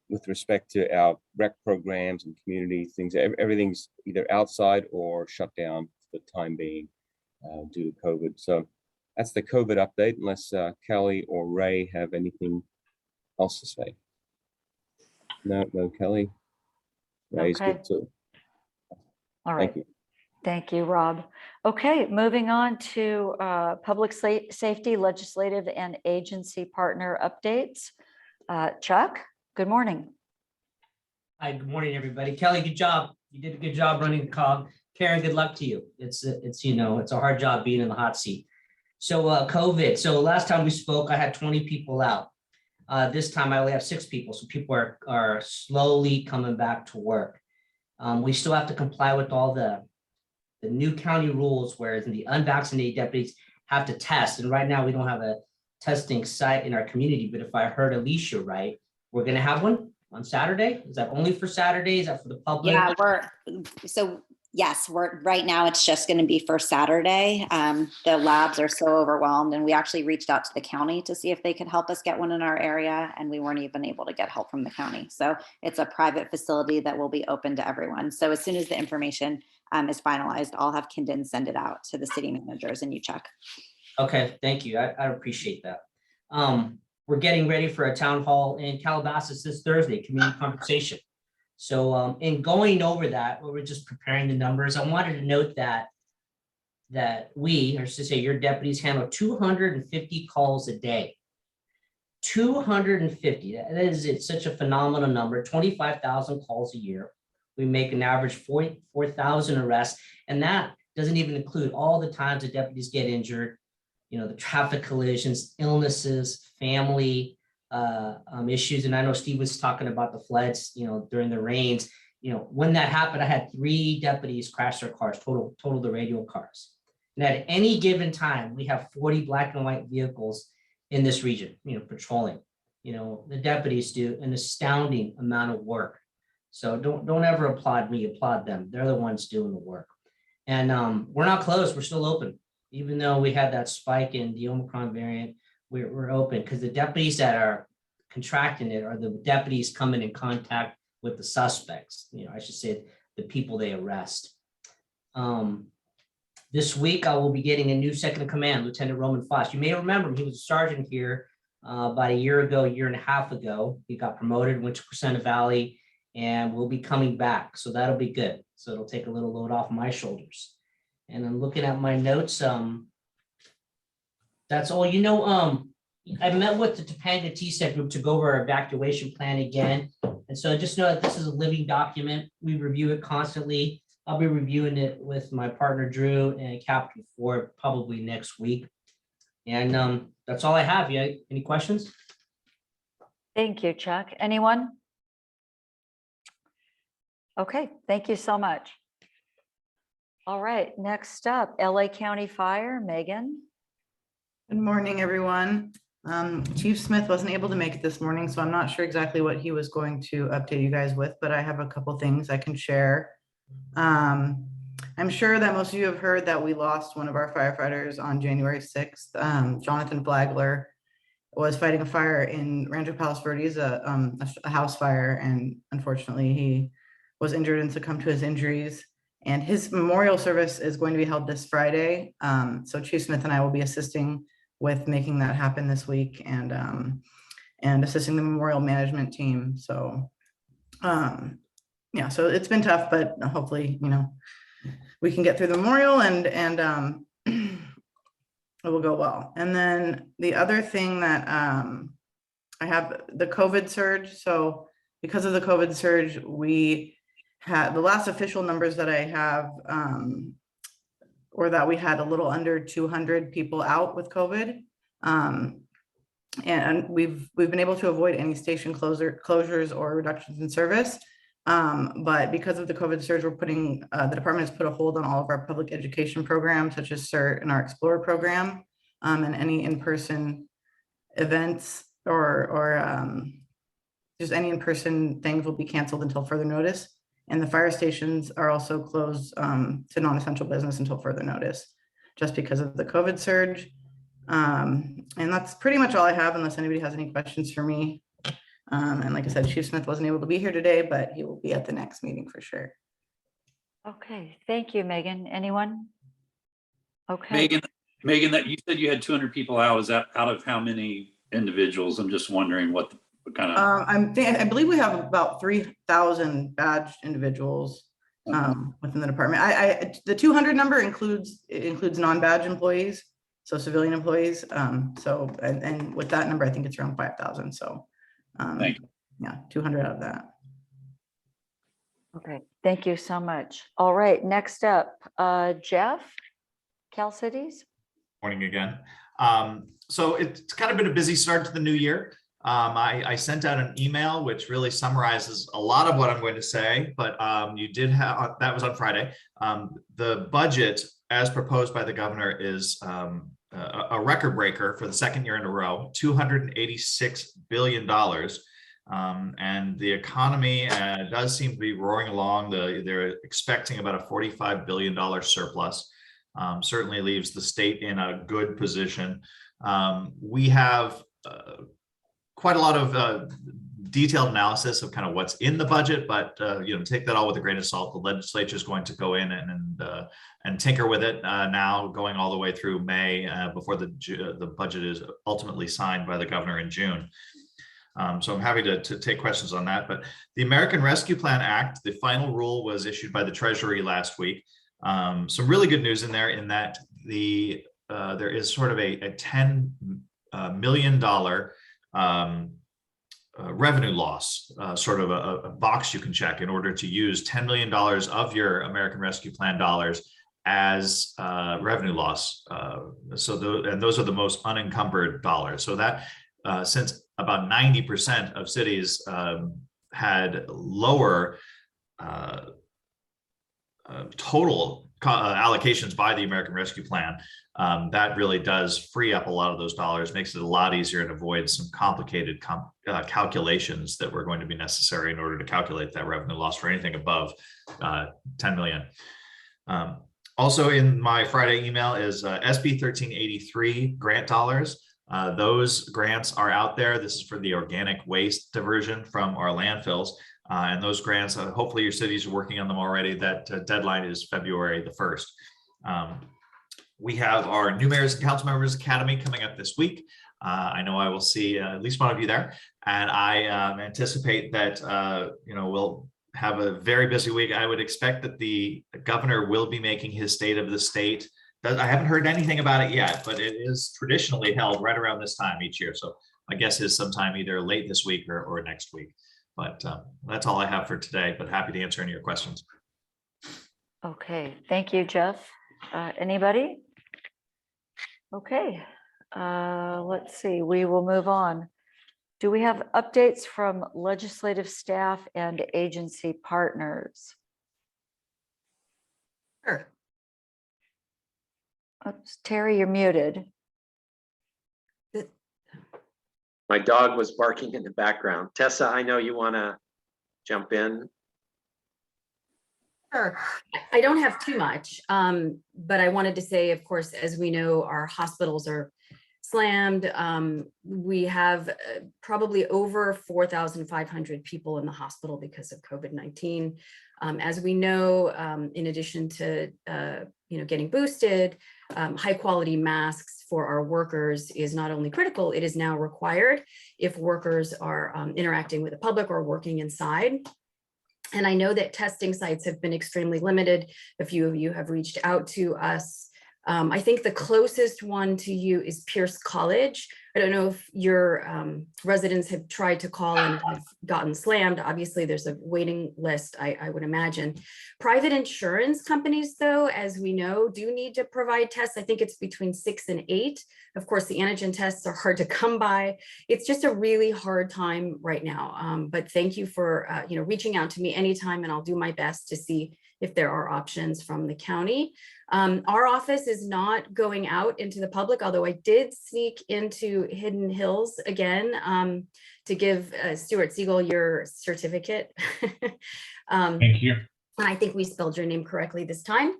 with respect to our rec programs and community things, everything's either outside or shut down for the time being due to COVID. So that's the COVID update, unless Kelly or Ray have anything else to say. No, Kelly. Ray's Okay. good too. All right. Thank you. Thank you, Rob. Okay, moving on to public safety, legislative and agency partner updates. Chuck, good morning. Hi, good morning, everybody. Kelly, good job. You did a good job running the COG. Karen, good luck to you. It's a hard job being in the hot seat. So COVID. So last time we spoke, I had 20 people out. This time I only have 6 people. So people are slowly coming back to work. We still have to comply with all the new county rules, whereas the unvaccinated deputies have to test. And right now we don't have a testing site in our community. But if I heard Alicia right, we're going to have one on Saturday. Is that only for Saturday? Is that for the public? Yeah, right now it's just going to be for Saturday. The labs are so overwhelmed, and we actually reached out to the county to see if they could help us get one in our area, and we weren't even able to get help from the county. So it's a private facility that will be open to everyone. So as soon as the information is finalized, I'll have Kindon send it out to the city managers and you check. Okay, thank you. I appreciate that. We're getting ready for a town hall in Calabasas this Thursday, community conversation. So in going over that, we're just preparing the numbers. I wanted to note that we, or to say your deputies, handle 250 calls a day. 250. It's such a phenomenal number. 25,000 calls a year. We make an average 44,000 arrests, and that doesn't even include all the times the deputies get injured. You know, the traffic collisions, illnesses, family issues. And I know Steve was talking about the floods, during the rains. When that happened, I had 3 deputies crash their cars, total the radial cars. And at any given time, we have 40 black and white vehicles in this region, patrolling. The deputies do an astounding amount of work. So don't ever applaud me, applaud them. They're the ones doing the work. And we're not closed, we're still open. Even though we had that spike in the Omicron variant, we're open because the deputies that are contracting it are the deputies coming in contact with the suspects. I should say the people they arrest. This week, I will be getting a new second in command, Lieutenant Roman Foss. You may remember him. He was a sergeant here about a year and a half ago. He got promoted, went to Crescenta Valley, and will be coming back. So that'll be good. So it'll take a little load off my shoulders. And I'm looking at my notes. That's all. I met with the Topanga TSEC group to go over our evacuation plan again. And so just know that this is a living document. We review it constantly. I'll be reviewing it with my partner, Drew, and Captain Ford probably next week. And that's all I have. Any questions? Thank you, Chuck. Anyone? Okay, thank you so much. All right, next up, LA County Fire, Megan. Good morning, everyone. Chief Smith wasn't able to make it this morning, so I'm not sure exactly what he was going to update you guys with, but I have a couple things I can share. I'm sure that most of you have heard that we lost one of our firefighters on January 6th. Jonathan Flagler was fighting a fire in Rancho Palos Verdes, a house fire, and unfortunately he was injured and succumbed to his injuries. And his memorial service is going to be held this Friday. So Chief Smith and I will be assisting with making that happen this week and assisting the memorial management team. So yeah, so it's been tough, but hopefully, you know, we can get through the memorial and it will go well. And then the other thing that I have the COVID surge. So because of the COVID surge, we had the last official numbers that I have or that we had a little under 200 people out with COVID. And we've been able to avoid any station closures or reductions in service. But because of the COVID surge, we're putting, the department has put a hold on all of our public education programs, such as CERT and our Explorer program, and any in-person events or just any in-person things will be canceled until further notice. And the fire stations are also closed to non-essential business until further notice, just because of the COVID surge. And that's pretty much all I have, unless anybody has any questions for me. And like I said, Chief Smith wasn't able to be here today, but he will be at the next meeting for sure. Okay, thank you, Megan. Anyone? Okay. Megan, that you said you had 200 people out. Is that out of how many individuals? I'm just wondering what kind of. I believe we have about 3,000 badged individuals within the department. The 200 number includes non-badge employees, so civilian employees. And with that number, I think it's around 5,000. So yeah, 200 out of that. Okay, thank you so much. All right, next up, Jeff, Cal Cities. Morning again. So it's kind of been a busy start to the new year. I sent out an email which really summarizes a lot of what I'm going to say, but you did have, that was on Friday. The budget as proposed by the governor is a record breaker for the second year in a row, $286 billion. And the economy does seem to be roaring along. They're expecting about a $45 billion surplus. Certainly leaves the state in a good position. We have quite a lot of detailed analysis of kind of what's in the budget, but take that all with a grain of salt. The legislature is going to go in and tinker with it now, going all the way through May before the budget is ultimately signed by the governor in June. So I'm happy to take questions on that. But the American Rescue Plan Act, the final rule was issued by the Treasury last week. Some really good news in there in that there is sort of a $10 million revenue loss, sort of a box you can check in order to use $10 million of your American Rescue Plan dollars as revenue loss. And those are the most unencumbered dollars. So that since about 90% of cities had lower total allocations by the American Rescue Plan, that really does free up a lot of those dollars, makes it a lot easier and avoids some complicated calculations that were going to be necessary in order to calculate that revenue loss for anything above 10 million. Also in my Friday email is SB 1383 grant dollars. Those grants are out there. This is for the organic waste diversion from our landfills. And those grants, hopefully your cities are working on them already. That deadline is February the 1st. We have our new Mayors and Council Members Academy coming up this week. I know I will see at least one of you there. And I anticipate that we'll have a very busy week. I would expect that the governor will be making his state of the state. I haven't heard anything about it yet, but it is traditionally held right around this time each year. So my guess is sometime either late this week or next week. But that's all I have for today, but happy to answer any of your questions. Okay, thank you, Jeff. Anybody? Okay, let's see, we will move on. Do we have updates from legislative staff and agency partners? Sure. Oops, Terry, you're muted. My dog was barking in the background. Tessa, I know you want to jump in. Sure. I don't have too much, but I wanted to say, of course, as we know, our hospitals are slammed. We have probably over 4,500 people in the hospital because of COVID-19. As we know, in addition to getting boosted, high quality masks for our workers is not only critical, it is now required if workers are interacting with the public or working inside. And I know that testing sites have been extremely limited. A few of you have reached out to us. I think the closest one to you is Pierce College. I don't know if your residents have tried to call and have gotten slammed. Obviously, there's a waiting list, I would imagine. Private insurance companies, though, as we know, do need to provide tests. I think it's between 6 and 8. Of course, the antigen tests are hard to come by. It's just a really hard time right now. But thank you for reaching out to me anytime, and I'll do my best to see if there are options from the county. Our office is not going out into the public, although I did sneak into Hidden Hills again to give Stuart Siegel your certificate. Thank you. I think we spelled your name correctly this time.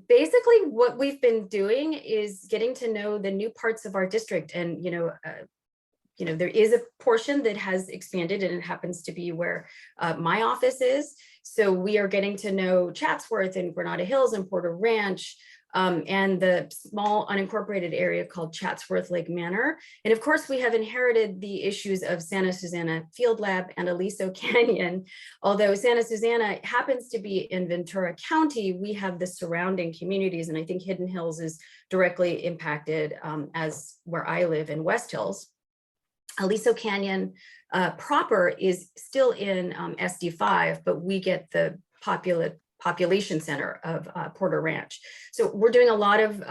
Basically, what we've been doing is getting to know the new parts of our district, and there is a portion that has expanded, and it happens to be where my office is. So we are getting to know Chatsworth and Granada Hills and Porter Ranch, and the small unincorporated area called Chatsworth Lake Manor. And of course, we have inherited the issues of Santa Susana Field Lab and Aliso Canyon. Although Santa Susana happens to be in Ventura County, we have the surrounding communities, and I think Hidden Hills is directly impacted as where I live in West Hills. Aliso Canyon proper is still in SD5, but we get the population center of Porter Ranch. So we're doing a lot of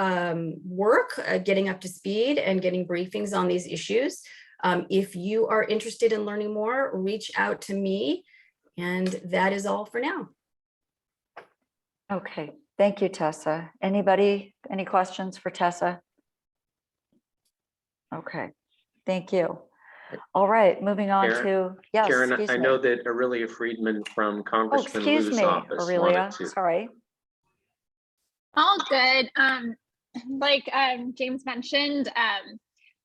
work getting up to speed and getting briefings on these issues. If you are interested in learning more, reach out to me. And that is all for now. Okay, thank you, Tessa. Anybody, any questions for Tessa? Okay, thank you. All right, moving on to, yes, Karen, excuse I me. know that Aurelia Friedman from Congressman excuse Liu's me, office Aurelia, wanted to. sorry. All good. Like James mentioned,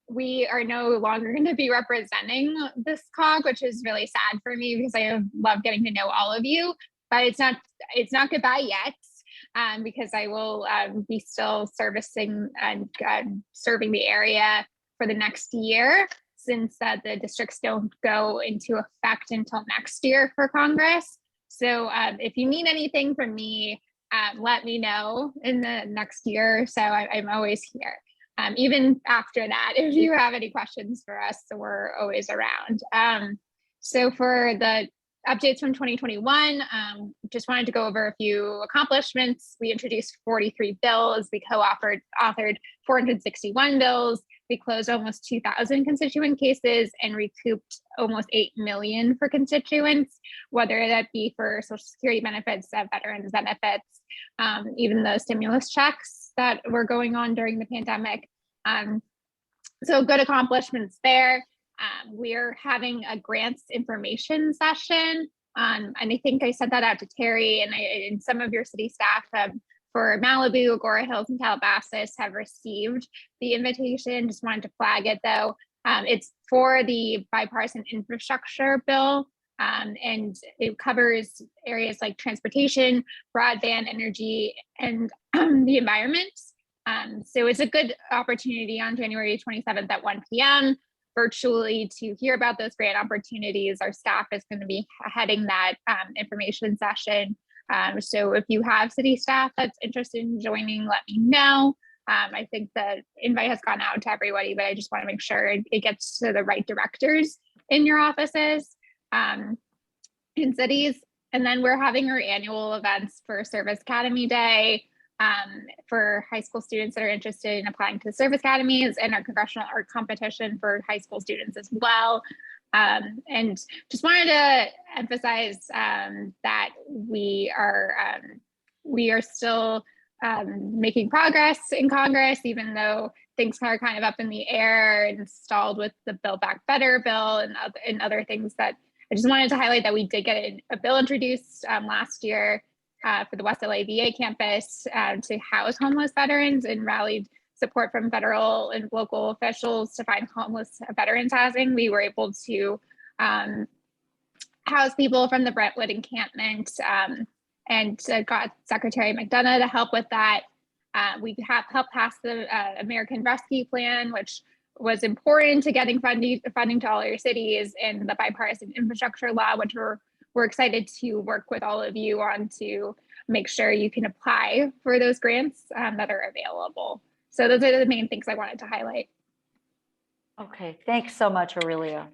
we are no longer going to be representing this COG, which is really sad for me because I love getting to know all of you. But it's not goodbye yet, because I will be still servicing and serving the area for the next year, since the districts don't go into effect until next year for Congress. So if you need anything from me, let me know in the next year. So I'm always here. Even after that, if you have any questions for us, so we're always around. So for the updates from 2021, just wanted to go over a few accomplishments. We introduced 43 bills. We co-authored 461 bills. We closed almost 2,000 constituent cases and recouped almost 8 million for constituents, whether that be for Social Security benefits, veterans benefits, even the stimulus checks that were going on during the pandemic. So good accomplishments there. We're having a grants information session. And I think I sent that out to Terry, and some of your city staff for Malibu, Agoura Hills, and Calabasas have received the invitation. Just wanted to flag it though. It's for the bipartisan infrastructure bill, and it covers areas like transportation, broadband, energy, and the environment. So it's a good opportunity on January 27th at 1 p.m. virtually to hear about those grant opportunities. Our staff is going to be heading that information session. So if you have city staff that's interested in joining, let me know. I think the invite has gone out to everybody, but I just want to make sure it gets to the right directors in your offices, in cities. And then we're having our annual events for Service Academy Day, for high school students that are interested in applying to service academies, and our congressional art competition for high school students as well. And just wanted to emphasize that we are still making progress in Congress, even though things are kind of up in the air and stalled with the Build Back Better bill and other things that I just wanted to highlight that we did get a bill introduced last year for the West LA VA campus to house homeless veterans, and rallied support from federal and local officials to find homeless veterans housing. We were able to house people from the Brentwood encampment and got Secretary McDonough to help with that. We have helped pass the American Rescue Plan, which was important to getting funding to all your cities, and the bipartisan infrastructure law, which we're excited to work with all of you on to make sure you can apply for those grants that are available. So those are the main things I wanted to highlight. Okay, thanks so much, Aurelia.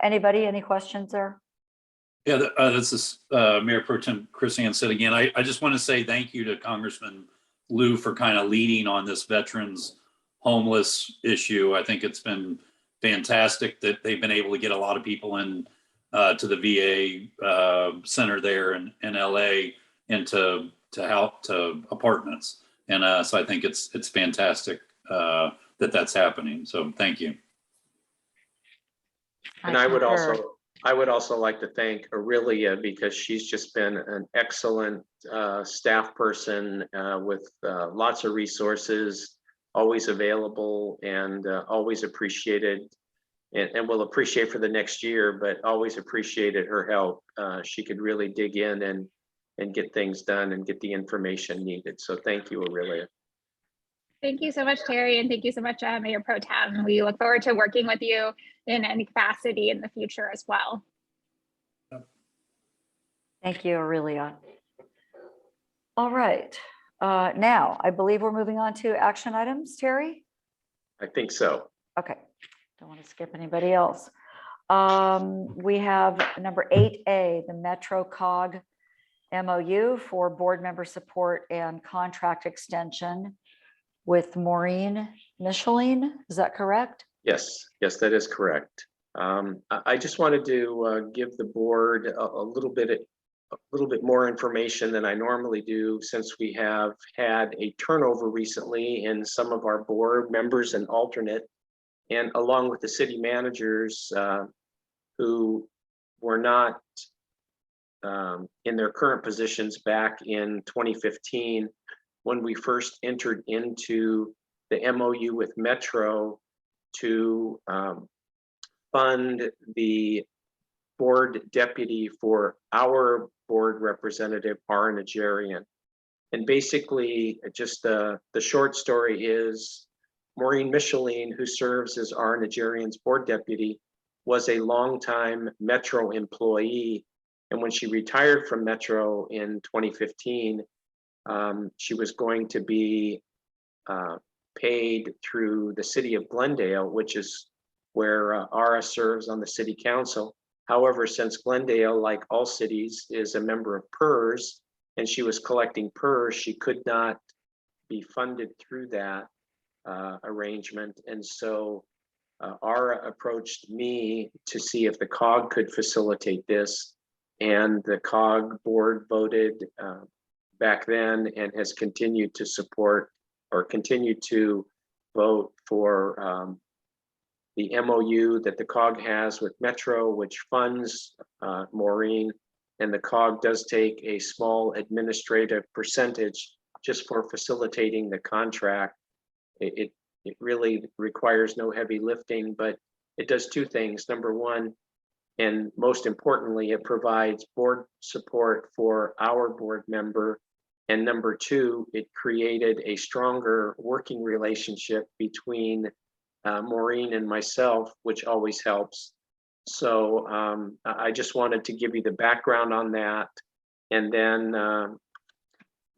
Anybody, any questions there? Yeah, this is Mayor Pro Tem Chris Anstead again. I just want to say thank you to Congressman Lou for kind of leading on this veterans homeless issue. I think it's been fantastic that they've been able to get a lot of people in to the VA center there in LA and to help to apartments. And so I think it's fantastic that that's happening. So thank you. And I would also like to thank Aurelia, because she's just been an excellent staff person with lots of resources, always available, and always appreciated, and will appreciate for the next year, but always appreciated her help. She could really dig in and get things done and get the information needed. So thank you, Aurelia. Thank you so much, Terry, and thank you so much, Mayor Pro Tem. We look forward to working with you in any capacity in the future as well. Thank you, Aurelia. All right, now I believe we're moving on to action items, Terry? I think so. Okay, don't want to skip anybody else. We have number 8A, the Metro COG MOU for board member support and contract extension with Maureen Micheline. Is that correct? Yes, that is correct. I just wanted to give the board a little bit more information than I normally do, since we have had a turnover recently in some of our board members and alternate, and along with the city managers who were not in their current positions back in 2015 when we first entered into the MOU with Metro to fund the board deputy for our board representative, R. Nigerian. And basically, just the short story is Maureen Micheline, who serves as R. Nigerian's board deputy, was a longtime Metro employee. And when she retired from Metro in 2015, she was going to be paid through the city of Glendale, which is where Ara serves on the city council. However, since Glendale, like all cities, is a member of PERS, and she was collecting PERS, she could not be funded through that arrangement. And so Ara approached me to see if the COG could facilitate this, and the COG board voted back then and has continued to support or continued to vote for the MOU that the COG has with Metro, which funds Maureen, and the COG does take a small administrative percentage just for facilitating the contract. It really requires no heavy lifting, but it does two things. Number one, and most importantly, it provides board support for our board member. And number two, it created a stronger working relationship between Maureen and myself, which always helps. So I just wanted to give you the background on that. And then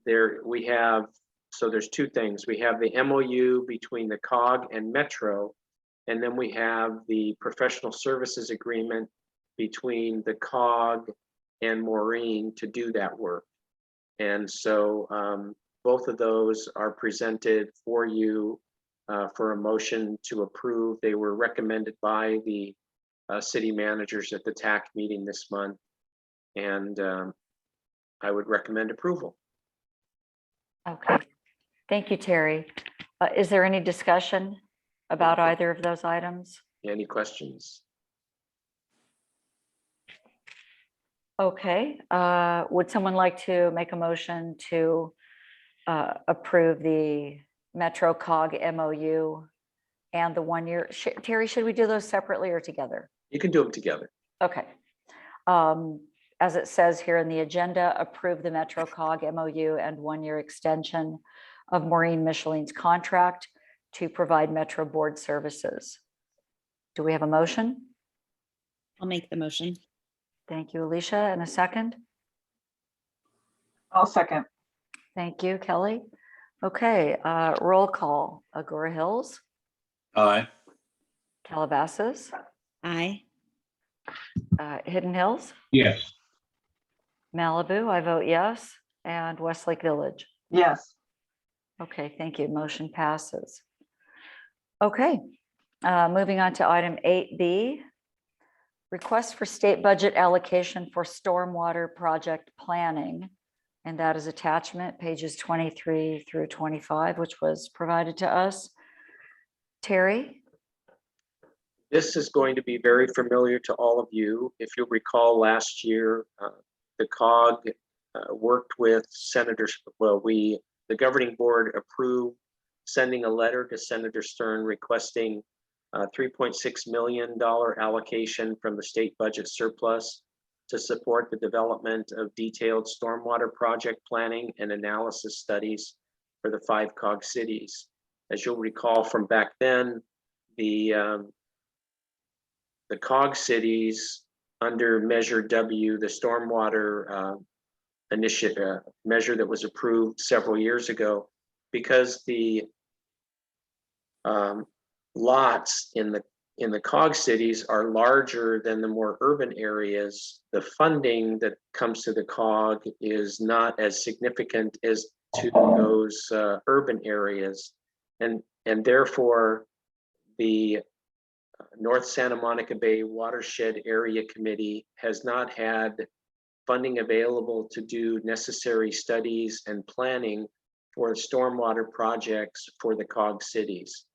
there's two things. We have the MOU between the COG and Metro, and then we have the professional services agreement between the COG and Maureen to do that work. And so both of those are presented for you for a motion to approve. They were recommended by the city managers at the TAC meeting this month, and I would recommend approval. Okay, thank you, Terry. Is there any discussion about either of those items? Any questions? Okay, would someone like to make a motion to approve the Metro COG MOU and the 1 year? Terry, should we do those separately or together? You can do them together. Okay. As it says here in the agenda, approve the Metro COG MOU and 1 year extension of Maureen Michelin's contract to provide Metro Board services. Do we have a motion? I'll make the motion. Thank you, Alicia. And a second? I'll second. Thank you, Kelly. Okay, roll call. Agoura Hills, Aye. Calabasas, Aye. Hidden Hills, Yes. Malibu, I vote yes, and Westlake Village. Yes. Okay, thank you. Motion passes. Okay, moving on to item 8B. Request for state budget allocation for stormwater project planning. And that is attachment pages 23 through 25, which was provided to us. Terry? This is going to be very familiar to all of you. If you'll recall last year, the COG worked with senators. Well, the governing board approved sending a letter to Senator Stern requesting $3.6 million allocation from the state budget surplus to support the development of detailed stormwater project planning and analysis studies for the 5 COG cities. As you'll recall from back then, the COG cities under Measure W, the stormwater initiative measure that was approved several years ago, because the lots in the COG cities are larger than the more urban areas, the funding that comes to the COG is not as significant as to those urban areas. And therefore, the North Santa Monica Bay Watershed Area Committee has not had funding available to do necessary studies and planning for stormwater projects for the COG cities.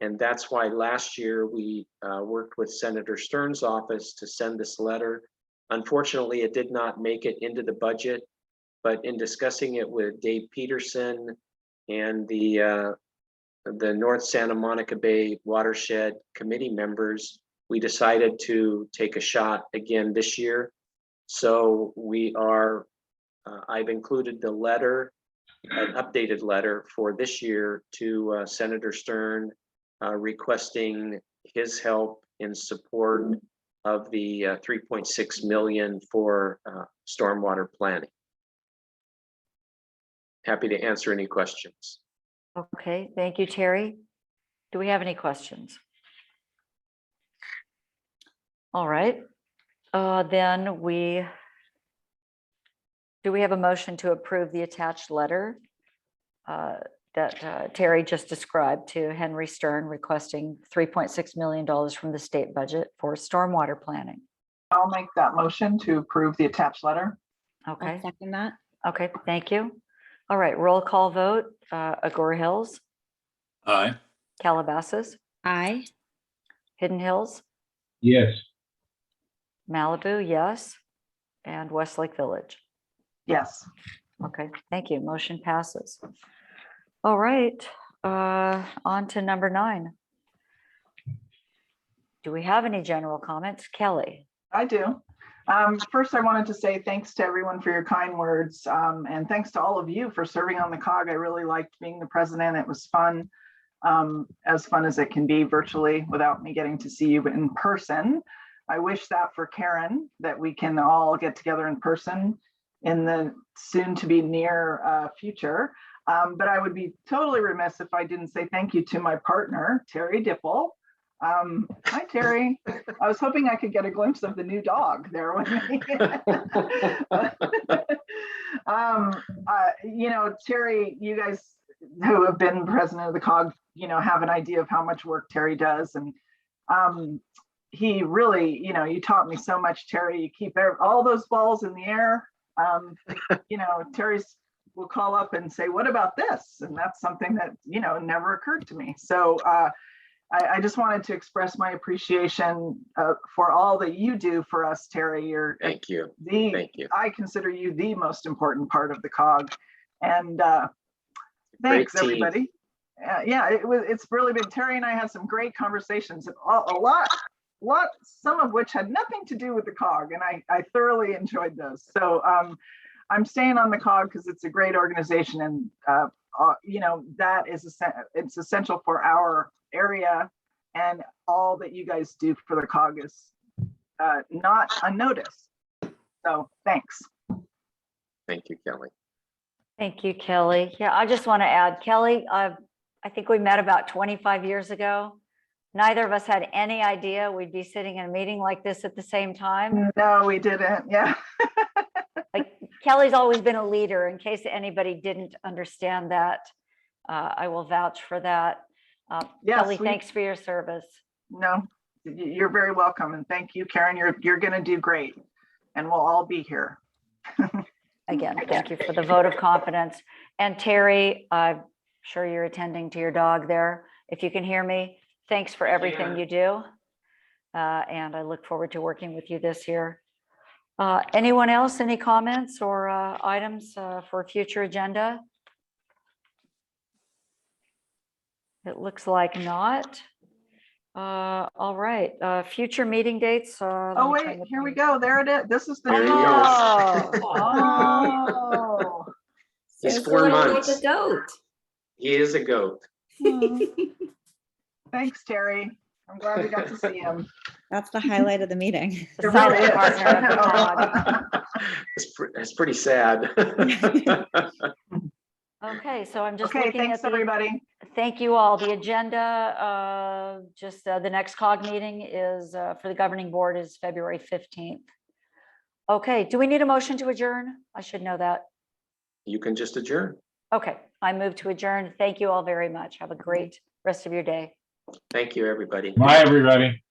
And that's why last year we worked with Senator Stern's office to send this letter. Unfortunately, it did not make it into the budget, but in discussing it with Dave Peterson and the North Santa Monica Bay Watershed Committee members, we decided to take a shot again this year. So we are, I've included the letter, an updated letter for this year to Senator Stern, requesting his help in support of the 3.6 million for stormwater planning. Happy to answer any questions. Okay, thank you, Terry. Do we have any questions? All right, then do we have a motion to approve the attached letter that Terry just described to Henry Stern requesting $3.6 million from the state budget for stormwater planning? I'll make that motion to approve the attached letter. Okay. I'll second that. Okay, thank you. All right, roll call vote. Agoura Hills, Aye. Calabasas, Aye. Hidden Hills, Yes. Malibu, yes, and Westlake Village. Yes. Okay, thank you. Motion passes. All right, on to number 9. Do we have any general comments? Kelly? I do. First, I wanted to say thanks to everyone for your kind words, and thanks to all of you for serving on the COG. I really liked being the president. It was fun, as fun as it can be virtually without me getting to see you in person. I wish that for Karen, that we can all get together in person in the soon to be near future. But I would be totally remiss if I didn't say thank you to my partner, Terry Dipple. Hi, Terry. I was hoping I could get a glimpse of the new dog there with me. You know, Terry, you guys who have been president of the COG, you know, have an idea of how much work Terry does. And he really, you know, you taught me so much, Terry. You keep all those balls in the air. You know, Terry's will call up and say, what about this? And that's something that, you know, never occurred to me. So I just wanted to express my appreciation for all that you do for us, Terry. You're Thank you. the, Thank you. I consider you the most important part of the COG. And thanks, Great team. everybody. Yeah, it's really been, Terry and I had some great conversations, a lot, some of which had nothing to do with the COG, and I thoroughly enjoyed those. So I'm staying on the COG because it's a great organization, and you know, that is it's essential for our area, and all that you guys do for the COG is not unnoticed. So thanks. Thank you, Kelly. Thank you, Kelly. Yeah, I just want to add, Kelly, I think we met about 25 years ago. Neither of us had any idea we'd be sitting in a meeting like this at the same time. No, we didn't. Yeah. Like, Kelly's always been a leader. In case anybody didn't understand that, I will vouch for that. Yes, Kelly, thanks for your service. No, you're very welcome, and thank you, Karen. You're going to do great, and we'll all be here. Again, thank you for the vote of confidence. And Terry, I'm sure you're attending to your dog there. If you can hear me, thanks for everything you do. And I look forward to working with you this year. Anyone else, any comments or items for future agenda? It looks like not. All right, future meeting dates. Oh, wait, here we go. There it is. This is the. There you go. go. Oh. He's Sounds 4 like months. a goat. He is a goat. Thanks, Terry. I'm glad we got to see him. That's the highlight of the meeting. The silent partner of the COG. It's pretty sad. Okay, so I'm just Okay, looking thanks, at the, everybody. thank you all. The agenda, just the next COG meeting is for the governing board is February 15th. Okay, do we need a motion to adjourn? I should know that. You can just adjourn. Okay, I move to adjourn. Thank you all very much. Have a great rest of your day. Thank you, everybody. Bye, everybody.